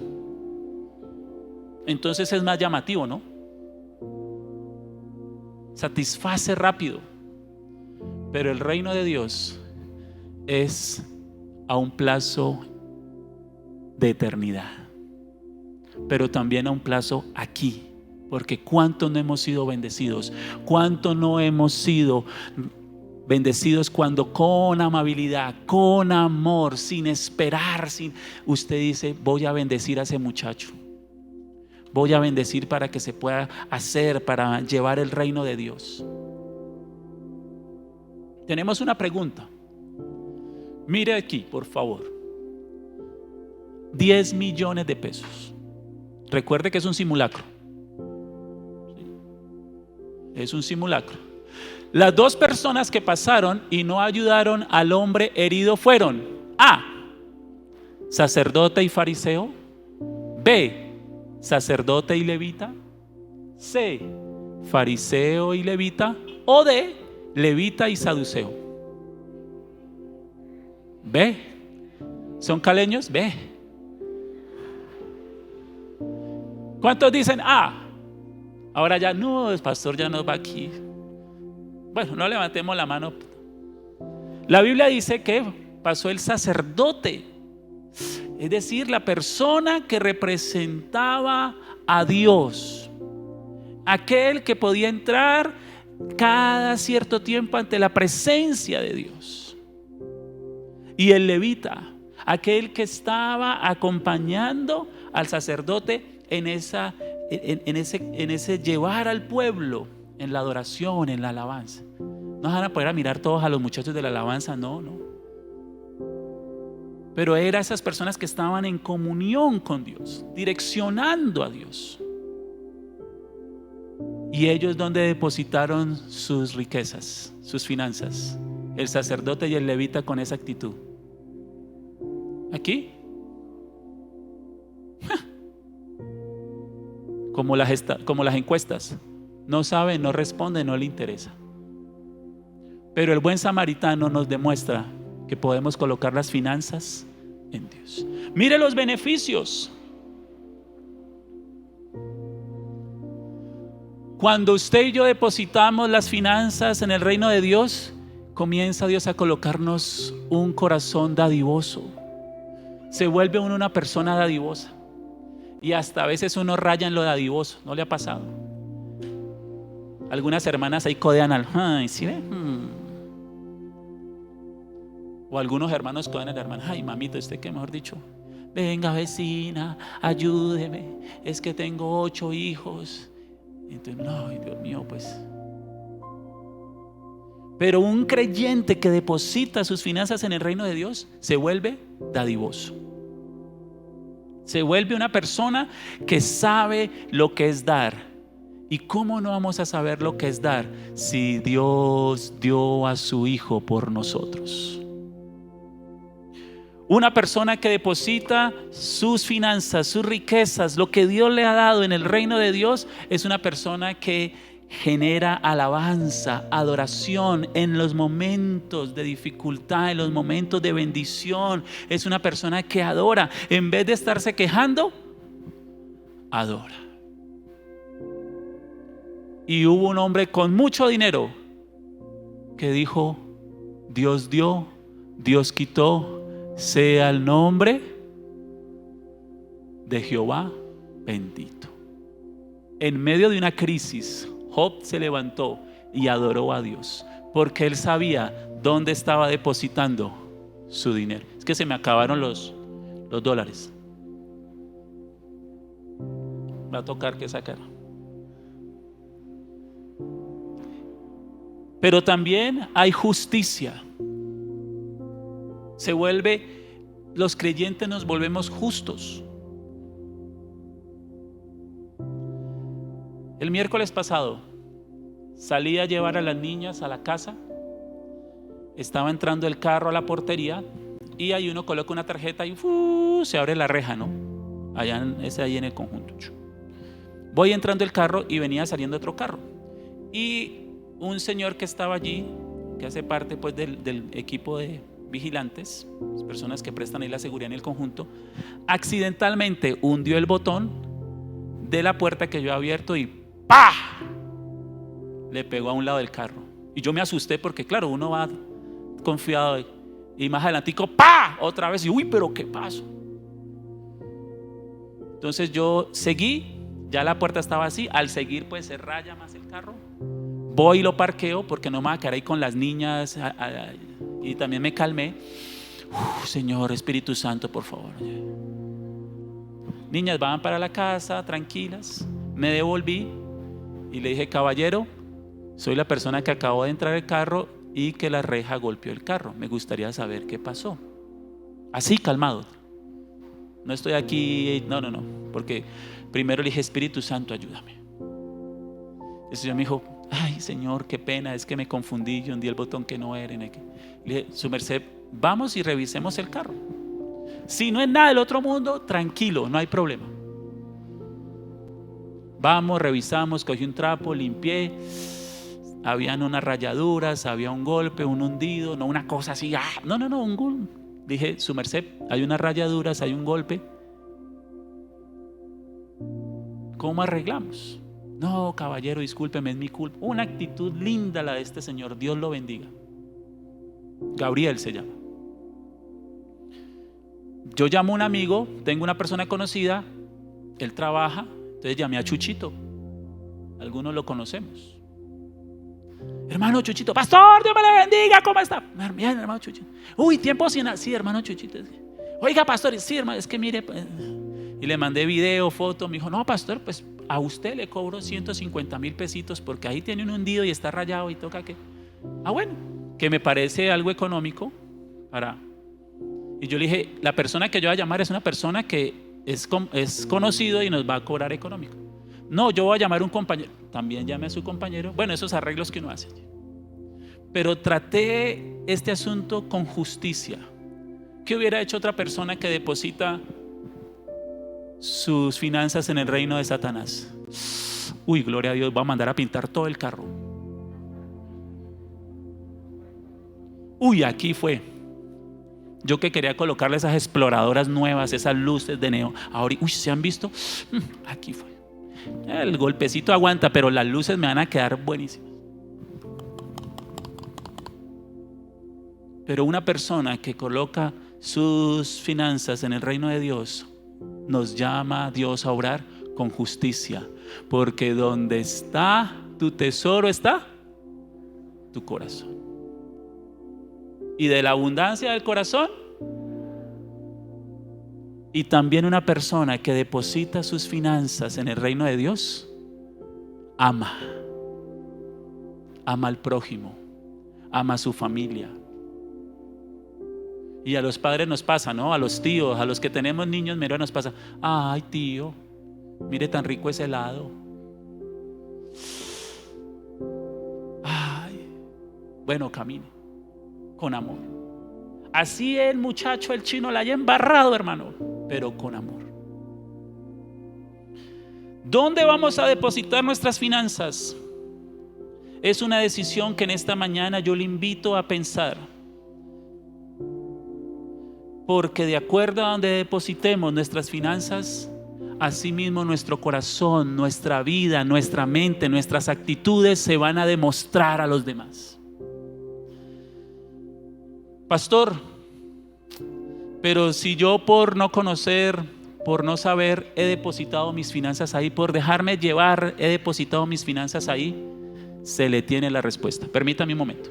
entonces es más llamativo, ¿no? Satisface rápido. Pero el reino de Dios es a un plazo de eternidad, pero también a un plazo aquí. Porque cuánto no hemos sido bendecidos, cuánto no hemos sido bendecidos cuando con amabilidad, con amor, sin esperar, usted dice: voy a bendecir a ese muchacho, voy a bendecir para que se pueda hacer, para llevar el reino de Dios. Tenemos una pregunta. Mire aquí, por favor. 10 millones de pesos. Recuerde que es un simulacro. Es un simulacro. Las 2 personas que pasaron y no ayudaron al hombre herido fueron: A, sacerdote y fariseo; B, sacerdote y levita; C, fariseo y levita; o D, levita y saduceo. B. ¿Son caleños? B. ¿Cuántos dicen A? Ahora ya no, el pastor ya no va aquí. Bueno, no levantemos la mano. La Biblia dice que pasó el sacerdote, es decir, la persona que representaba a Dios, aquel que podía entrar cada cierto tiempo ante la presencia de Dios. Y el levita, aquel que estaba acompañando al sacerdote en ese llevar al pueblo en la adoración, en la alabanza. No van a poder mirar todos a los muchachos de la alabanza, no. Pero eran esas personas que estaban en comunión con Dios, direccionando a Dios. Y ellos, donde depositaron sus riquezas, sus finanzas, el sacerdote y el levita con esa actitud. Aquí, como las encuestas, no sabe, no responde, no le interesa. Pero el buen samaritano nos demuestra que podemos colocar las finanzas en Dios. Mire los beneficios. Cuando usted y yo depositamos las finanzas en el reino de Dios, comienza Dios a colocarnos un corazón dadivoso. Se vuelve uno una persona dadivosa. Y hasta a veces uno raya en lo dadivoso. ¿No le ha pasado? Algunas hermanas ahí codean al ay, ¿sí ve? O algunos hermanos codean al hermano. Ay, mamita, ¿usted qué? Mejor dicho, venga vecina, ayúdeme. Es que tengo 8 hijos. Entonces, no, Dios mío, pues. Pero un creyente que deposita sus finanzas en el reino de Dios se vuelve dadivoso. Se vuelve una persona que sabe lo que es dar. ¿Y cómo no vamos a saber lo que es dar si Dios dio a su Hijo por nosotros? Una persona que deposita sus finanzas, sus riquezas, lo que Dios le ha dado en el reino de Dios, es una persona que genera alabanza, adoración en los momentos de dificultad, en los momentos de bendición. Es una persona que adora. En vez de estarse quejando, adora. Y hubo un hombre con mucho dinero que dijo: Dios dio, Dios quitó, sea el nombre de Jehová bendito. En medio de una crisis, Job se levantó y adoró a Dios, porque él sabía dónde estaba depositando su dinero. Es que se me acabaron los dólares. Va a tocar que sacar. Pero también hay justicia. Los creyentes nos volvemos justos. El miércoles pasado salí a llevar a las niñas a la casa. Estaba entrando el carro a la portería y ahí uno coloca una tarjeta y se abre la reja, ¿no? Ahí en el conjunto. Voy entrando el carro y venía saliendo otro carro. Y un señor que estaba allí, que hace parte pues del equipo de vigilantes, las personas que prestan ahí la seguridad en el conjunto, accidentalmente hundió el botón de la puerta que yo había abierto y ¡pah! Le pegó a un lado del carro. Y yo me asusté porque claro, uno va confiado y más adelantico ¡pah! Otra vez y uy, pero ¿qué pasó? Entonces yo seguí, ya la puerta estaba así, al seguir pues se raya más el carro. Voy y lo parqueo porque no me voy a quedar ahí con las niñas y también me calmé. Señor, Espíritu Santo, por favor. Niñas, van para la casa, tranquilas. Me devolví y le dije: caballero, soy la persona que acabó de entrar al carro y que la reja golpeó el carro. Me gustaría saber qué pasó. Así, calmado. No estoy aquí, no, porque primero le dije: Espíritu Santo, ayúdame. El Señor me dijo: ay, Señor, qué pena, es que me confundí, yo hundí el botón que no era. Le dije: su merced, vamos y revisemos el carro. Si no es nada del otro mundo, tranquilo, no hay problema. Vamos, revisamos, cogí un trapo, limpié. Habían unas rayaduras, había un golpe, un hundido, no una cosa así, no, un golpe. Dije: su merced, hay unas rayaduras, hay un golpe. ¿Cómo arreglamos? No, caballero, discúlpeme, es mi culpa. Una actitud linda la de este señor, Dios lo bendiga. Gabriel se llama. Yo llamo a un amigo, tengo una persona conocida, él trabaja, entonces llamé a Chuchito. Algunos lo conocemos. Hermano Chuchito, pastor, Dios me le bendiga, ¿cómo está? Bien, hermano Chuchito. Uy, tiempo sin nada. Sí, hermano Chuchito. Oiga, pastor, sí, hermano, es que mire. Pues. Y le mandé video, foto. Me dijo, no, pastor, pues a usted le cobro 150,000 pesitos porque ahí tiene un hundido y está rayado y toca que. Bueno, que me parece algo económico para. Y yo le dije, la persona que yo voy a llamar es una persona que es conocido y nos va a cobrar económico. No, yo voy a llamar a un compañero. También llame a su compañero. Bueno, esos arreglos que uno hace. Pero traté este asunto con justicia. ¿Qué hubiera hecho otra persona que deposita sus finanzas en el reino de Satanás? Uy, gloria a Dios, va a mandar a pintar todo el carro. Uy, aquí fue. Yo que quería colocarle esas exploradoras nuevas, esas luces de neón. Ahora, uy, ¿se han visto? Aquí fue. El golpecito aguanta, pero las luces me van a quedar buenísimas. Pero una persona que coloca sus finanzas en el reino de Dios, nos llama a Dios a orar con justicia, porque donde está tu tesoro está tu corazón. Y de la abundancia del corazón. Y también una persona que deposita sus finanzas en el reino de Dios ama al prójimo, ama a su familia. Y a los padres nos pasa, ¿no? A los tíos, a los que tenemos niños, mira, nos pasa, ay tío, mire tan rico ese helado. Ay, bueno, camine con amor. Así el muchacho, el chino, la haya embarrado, hermano, pero con amor. ¿Dónde vamos a depositar nuestras finanzas? Es una decisión que en esta mañana yo le invito a pensar. Porque de acuerdo a donde depositemos nuestras finanzas, así mismo nuestro corazón, nuestra vida, nuestra mente, nuestras actitudes se van a demostrar a los demás. Pastor, pero si yo por no conocer, por no saber, he depositado mis finanzas ahí, por dejarme llevar, he depositado mis finanzas ahí, se le tiene la respuesta. Permítame un momento.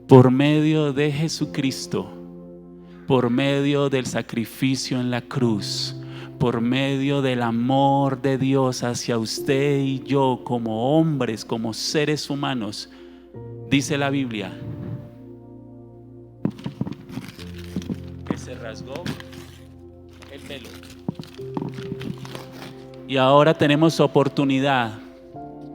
Por medio de Jesucristo, por medio del sacrificio en la cruz, por medio del amor de Dios hacia usted y yo como hombres, como seres humanos, dice la Biblia que se rasgó el velo. Y ahora tenemos oportunidad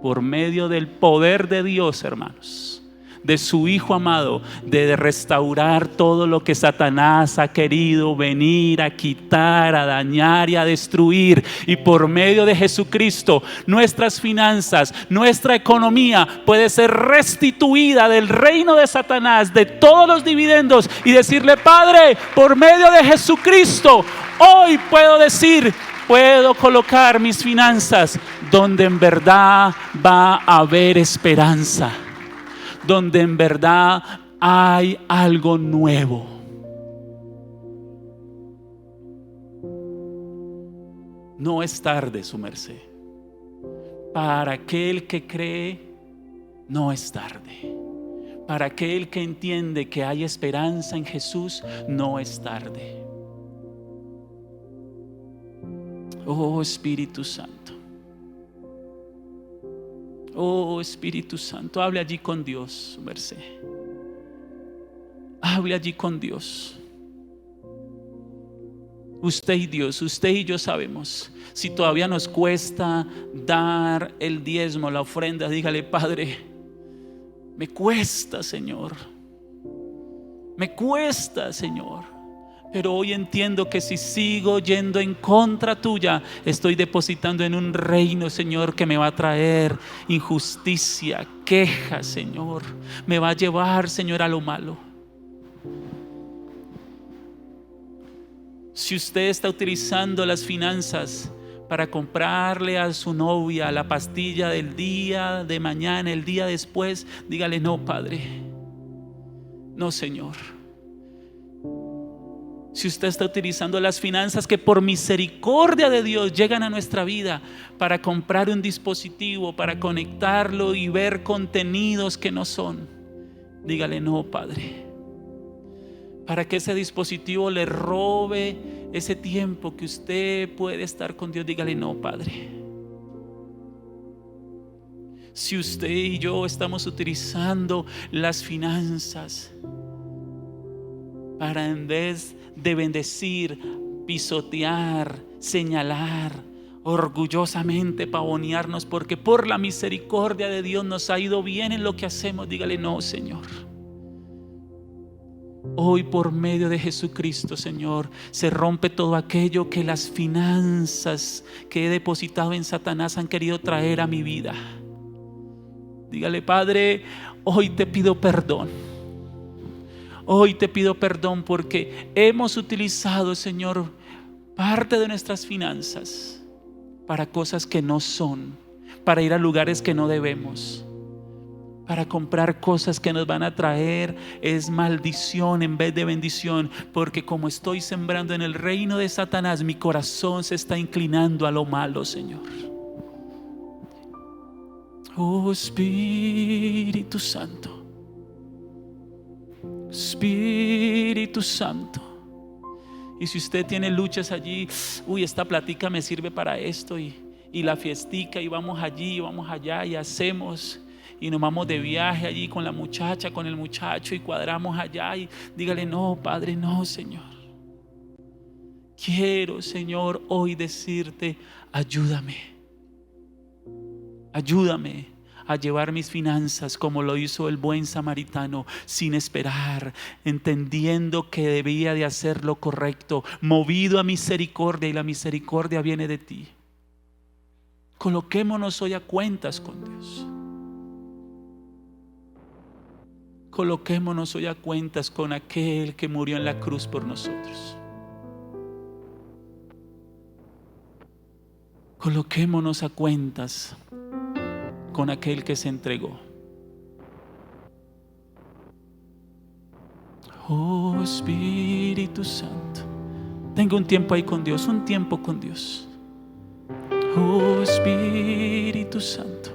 por medio del poder de Dios, hermanos, de su Hijo amado, de restaurar todo lo que Satanás ha querido venir a quitar, a dañar y a destruir. Y por medio de Jesucristo, nuestras finanzas, nuestra economía puede ser restituida del reino de Satanás, de todos los dividendos, y decirle: Padre, por medio de Jesucristo, hoy puedo decir, puedo colocar mis finanzas donde en verdad va a haber esperanza, donde en verdad hay algo nuevo. No es tarde, su merced. Para aquel que cree, no es tarde. Para aquel que entiende que hay esperanza en Jesús, no es tarde. Oh Espíritu Santo. Oh Espíritu Santo, hable allí con Dios, su merced. Hable allí con Dios. Usted y Dios, usted y yo sabemos. Si todavía nos cuesta dar el diezmo, la ofrenda, dígale: Padre, me cuesta, Señor. Me cuesta, Señor. Pero hoy entiendo que si sigo yendo en contra tuya, estoy depositando en un reino, Señor, que me va a traer injusticia, queja, Señor. Me va a llevar, Señor, a lo malo. Si usted está utilizando las finanzas para comprarle a su novia la pastilla del día de mañana, el día después, dígale: no, Padre, no, Señor. Si usted está utilizando las finanzas que por misericordia de Dios llegan a nuestra vida para comprar un dispositivo, para conectarlo y ver contenidos que no son, dígale: no, Padre. Para que ese dispositivo le robe ese tiempo que usted puede estar con Dios, dígale: no, Padre. Si usted y yo estamos utilizando las finanzas para, en vez de bendecir, pisotear, señalar, orgullosamente pavonearnos porque por la misericordia de Dios nos ha ido bien en lo que hacemos, dígale: no, Señor. Hoy, por medio de Jesucristo, Señor, se rompe todo aquello que las finanzas que he depositado en Satanás han querido traer a mi vida. Dígale: Padre, hoy te pido perdón. Hoy te pido perdón porque hemos utilizado, Señor, parte de nuestras finanzas para cosas que no son, para ir a lugares que no debemos, para comprar cosas que nos van a traer es maldición en vez de bendición, porque como estoy sembrando en el reino de Satanás, mi corazón se está inclinando a lo malo, Señor. Oh Espíritu Santo, Espíritu Santo. Y si usted tiene luchas allí, esta plática me sirve para esto, y la fiestica, y vamos allí, vamos allá, y hacemos, y nos vamos de viaje allí con la muchacha, con el muchacho, y cuadramos allá, y dígale: no, Padre, no, Señor. Quiero, Señor, hoy decirte: ayúdame a llevar mis finanzas como lo hizo el buen samaritano, sin esperar, entendiendo que debía de hacer lo correcto, movido a misericordia, y la misericordia viene de ti. Coloquémonos hoy a cuentas con Dios. Coloquémonos hoy a cuentas con aquel que murió en la cruz por nosotros. Coloquémonos a cuentas con aquel que se entregó. Oh Espíritu Santo, tenga un tiempo ahí con Dios, un tiempo con Dios. Oh Espíritu Santo.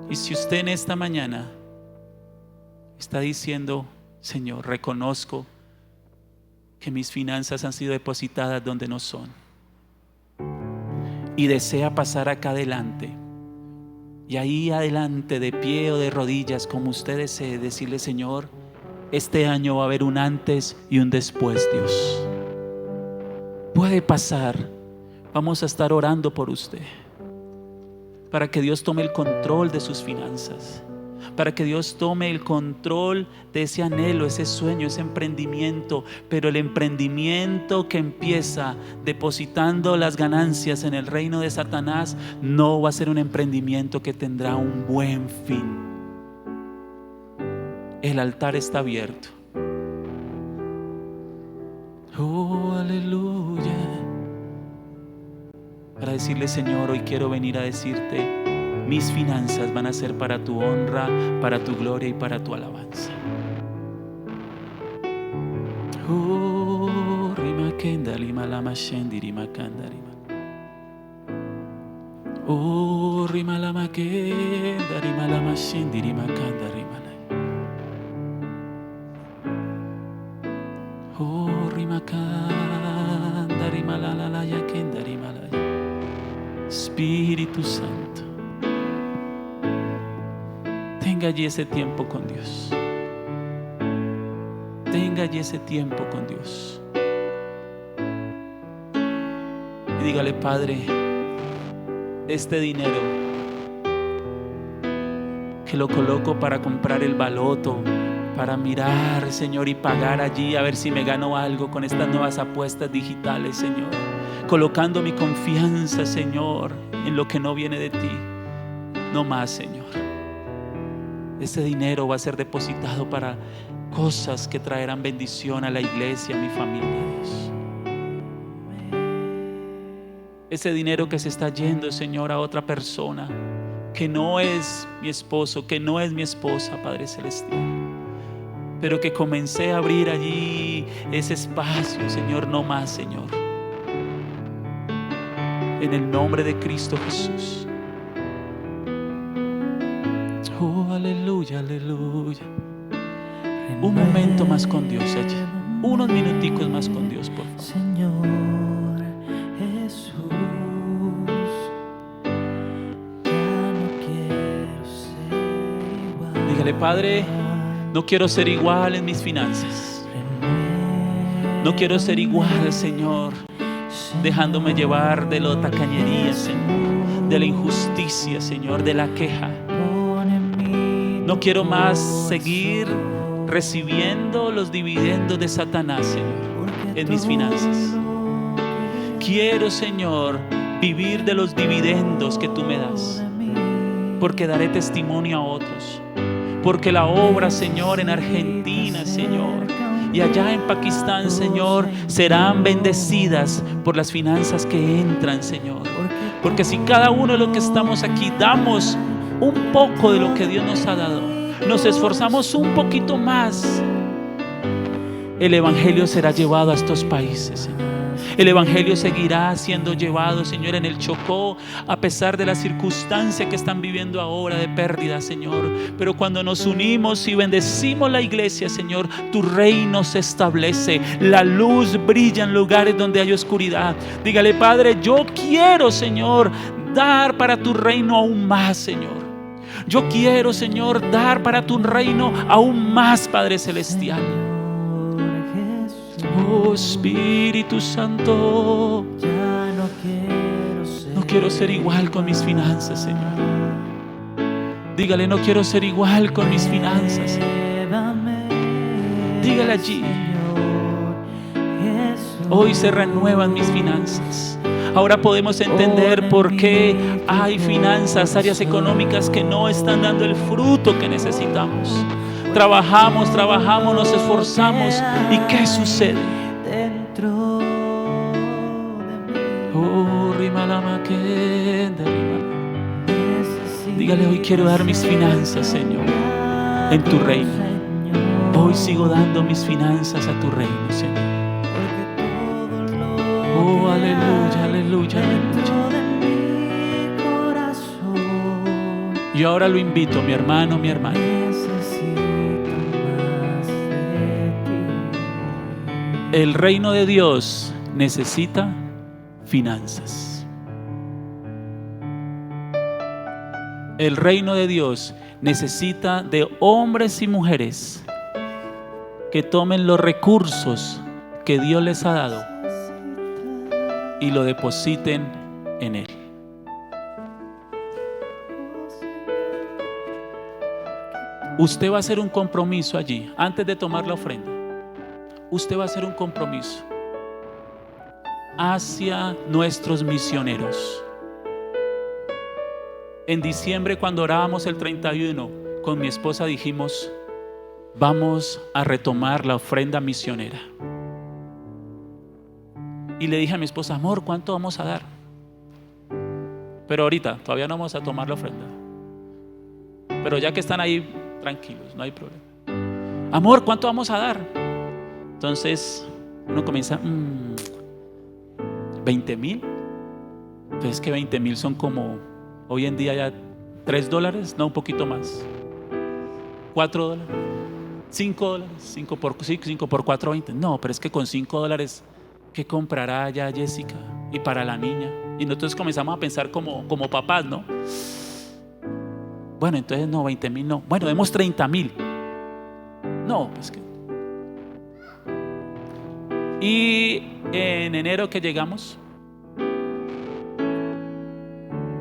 Y si usted en esta mañana está diciendo: Señor, reconozco que mis finanzas han sido depositadas donde no son, y desea pasar acá adelante, y ahí adelante, de pie o de rodillas, como usted desee, decirle: Señor, este año va a haber un antes y un después, Dios. Puede pasar. Vamos a estar orando por usted, para que Dios tome el control de sus finanzas, para que Dios tome el control de ese anhelo, ese sueño, ese emprendimiento. Pero el emprendimiento que empieza depositando las ganancias en el reino de Satanás no va a ser un emprendimiento que tendrá un buen fin. El altar está abierto. Oh, aleluya. Para decirle: Señor, hoy quiero venir a decirte: mis finanzas van a ser para tu honra, para tu gloria y para tu alabanza. Oh, rima kenda lima lama shendi rima kanda rima. Oh, rima lama kenda rima lama shendi rima kanda rima. Oh, rima kanda rima la la la ya kenda rima la. Espíritu Santo, tenga allí ese tiempo con Dios. Tenga allí ese tiempo con Dios. Y dígale: Padre, este dinero que lo coloco para comprar el baloto, para mirar, Señor, y pagar allí a ver si me gano algo con estas nuevas apuestas digitales, Señor, colocando mi confianza, Señor, en lo que no viene de ti. No más, Señor. Ese dinero va a ser depositado para cosas que traerán bendición a la iglesia, a mi familia, Dios. Ese dinero que se está yendo, Señor, a otra persona que no es mi esposo, que no es mi esposa, Padre Celestial, pero que comencé a abrir allí ese espacio, Señor, no más, Señor. En el nombre de Cristo Jesús. Oh, aleluya, aleluya. Un momento más con Dios allí. Unos minuticos más con Dios, por favor. Señor Jesús, ya no quiero ser igual. Dígale: Padre, no quiero ser igual en mis finanzas. No quiero ser igual, Señor, dejándome llevar de la tacañería, Señor, de la injusticia, Señor, de la queja. No quiero más seguir recibiendo los dividendos de Satanás, Señor, en mis finanzas. Quiero, Señor, vivir de los dividendos que tú me das, porque daré testimonio a otros, porque la obra, Señor, en Argentina, Señor, y allá en Pakistán, Señor, serán bendecidas por las finanzas que entran, Señor. Porque si cada uno de los que estamos aquí damos un poco de lo que Dios nos ha dado, nos esforzamos un poquito más, el Evangelio será llevado a estos países, Señor. El Evangelio seguirá siendo llevado, Señor, en el Chocó, a pesar de la circunstancia que están viviendo ahora de pérdida, Señor. Pero cuando nos unimos y bendecimos la iglesia, Señor, tu reino se establece. La luz brilla en lugares donde hay oscuridad. Dígale: Padre, yo quiero, Señor, dar para tu reino aún más, Señor. Yo quiero, Señor, dar para tu reino aún más, Padre Celestial. Oh, Espíritu Santo, no quiero ser igual con mis finanzas, Señor. Dígale: no quiero ser igual con mis finanzas, Señor. Dígale allí: hoy se renuevan mis finanzas. Ahora podemos entender por qué hay finanzas, áreas económicas que no están dando el fruto que necesitamos. Trabajamos, nos esforzamos, ¿y qué sucede? Oh, dígale: hoy quiero dar mis finanzas, Señor, en tu reino. Hoy sigo dando mis finanzas a tu reino, Señor. Oh, aleluya, aleluya, aleluya. Y ahora lo invito, mi hermano, mi hermana. El reino de Dios necesita finanzas. El reino de Dios necesita de hombres y mujeres que tomen los recursos que Dios les ha dado y lo depositen en Él. Usted va a hacer un compromiso allí antes de tomar la ofrenda. Usted va a hacer un compromiso hacia nuestros misioneros. En diciembre, cuando orábamos el 31, con mi esposa dijimos: vamos a retomar la ofrenda misionera. Y le dije a mi esposa: amor, ¿cuánto vamos a dar? Pero ahorita todavía no vamos a tomar la ofrenda. Pero ya que están ahí, tranquilos, no hay problema. Amor, ¿cuánto vamos a dar? Entonces uno comienza: 20,000. Entonces que 20,000 son como hoy en día ya $3, no, un poquito más. $4, $5, 5 por 4, 20. No, pero es que con $5, ¿qué comprará ya Jessica? Y para la niña. Y nosotros comenzamos a pensar como papás, ¿no? Bueno, entonces no, 20,000 no. Bueno, demos 30,000. No, pues que. Y en enero que llegamos,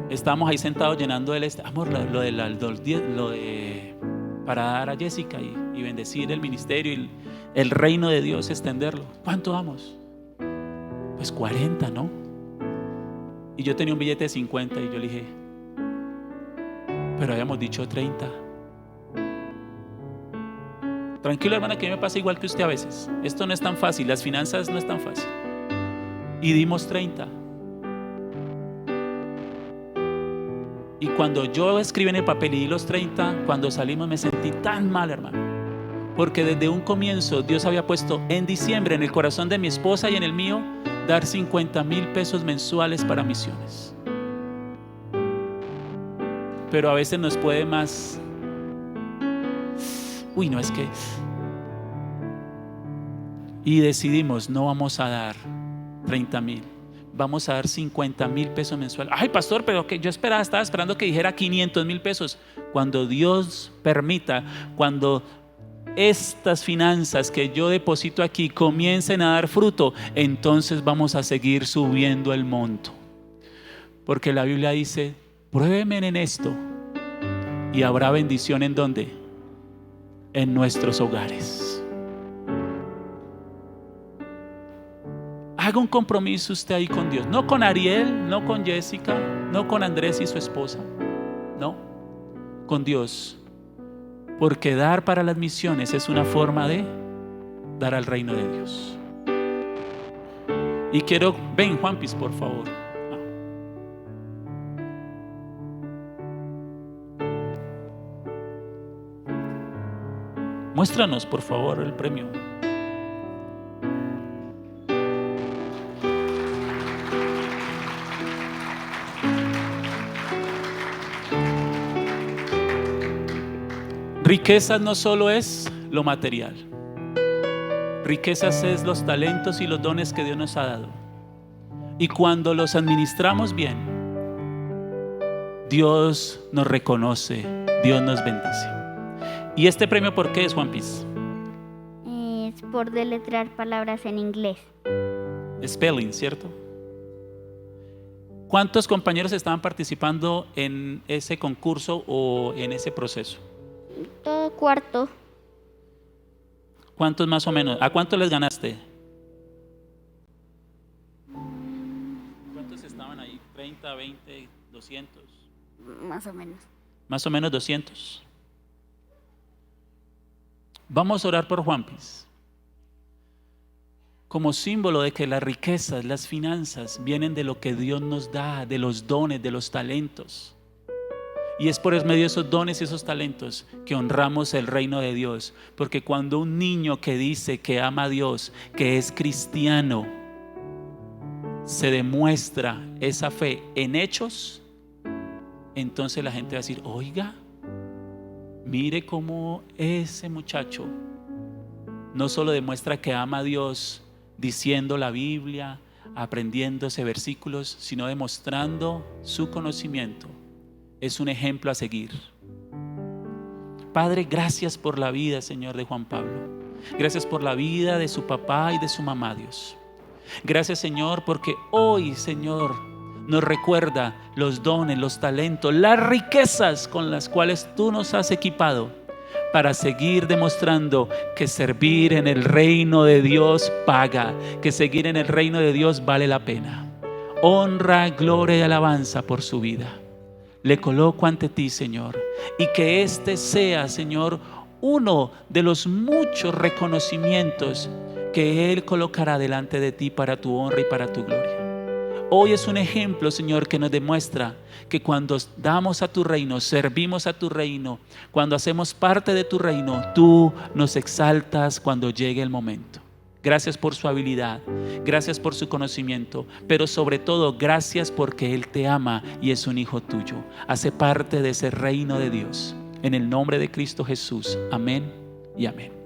estábamos ahí sentados llenando el amor, lo de para dar a Jessica y bendecir el ministerio y el reino de Dios, extenderlo. ¿Cuánto damos? Pues 40, ¿no? Y yo tenía un billete de 50 y yo le dije: pero habíamos dicho 30. Tranquilo, hermana, que a mí me pasa igual que usted a veces. Esto no es tan fácil, las finanzas no es tan fácil. Y dimos 30. Y cuando yo escribí en el papel y di los 30, cuando salimos me sentí tan mal, hermano. Porque desde un comienzo Dios había puesto en diciembre en el corazón de mi esposa y en el mío dar 50,000 pesos mensuales para misiones. Pero a veces nos puede más. Uy, no, es que. Y decidimos, no vamos a dar 30,000, vamos a dar 50,000 pesos mensuales. Ay, pastor, pero que yo estaba esperando que dijera 500,000 pesos. Cuando Dios permita, cuando estas finanzas que yo deposito aquí comiencen a dar fruto, entonces vamos a seguir subiendo el monto. Porque la Biblia dice, pruébeme en esto y habrá bendición. ¿En dónde? En nuestros hogares. Haga un compromiso usted ahí con Dios. No con Ariel, no con Jessica, no con Andrés y su esposa. No, con Dios. Porque dar para las misiones es una forma de dar al reino de Dios. Y quiero, ven Juanpis, por favor. Muéstranos, por favor, el premio. Riquezas no solo es lo material. Riquezas es los talentos y los dones que Dios nos ha dado. Y cuando los administramos bien, Dios nos reconoce, Dios nos bendice. ¿Y este premio por qué es, Juanpis? Es por deletrear palabras en inglés. Spelling, ¿cierto? ¿Cuántos compañeros estaban participando en ese concurso o en ese proceso? Todo cuarto. ¿Cuántos más o menos? ¿A cuántos les ganaste? ¿Cuántos estaban ahí? ¿30, 20, 200? Más o menos. Más o menos 200. Vamos a orar por Juanpis. Como símbolo de que las riquezas, las finanzas vienen de lo que Dios nos da, de los dones, de los talentos. Y es por medio de esos dones y esos talentos que honramos el reino de Dios. Porque cuando un niño que dice que ama a Dios, que es cristiano, se demuestra esa fe en hechos, entonces la gente va a decir, oiga, mire cómo ese muchacho no solo demuestra que ama a Dios diciendo la Biblia, aprendiéndose versículos, sino demostrando su conocimiento. Es un ejemplo a seguir. Padre, gracias por la vida, Señor, de Juan Pablo. Gracias por la vida de su papá y de su mamá, Dios. Gracias, Señor, porque hoy, Señor, nos recuerda los dones, los talentos, las riquezas con las cuales tú nos has equipado para seguir demostrando que servir en el reino de Dios paga, que seguir en el reino de Dios vale la pena. Honra, gloria y alabanza por su vida. Le coloco ante ti, Señor, y que este sea, Señor, uno de los muchos reconocimientos que Él colocará delante de ti para tu honra y para tu gloria. Hoy es un ejemplo, Señor, que nos demuestra que cuando damos a tu reino, servimos a tu reino, cuando hacemos parte de tu reino, tú nos exaltas cuando llegue el momento. Gracias por su habilidad, gracias por su conocimiento, pero sobre todo gracias porque Él te ama y es un hijo tuyo. Hace parte de ese reino de Dios. En el nombre de Cristo Jesús. Amén y amén.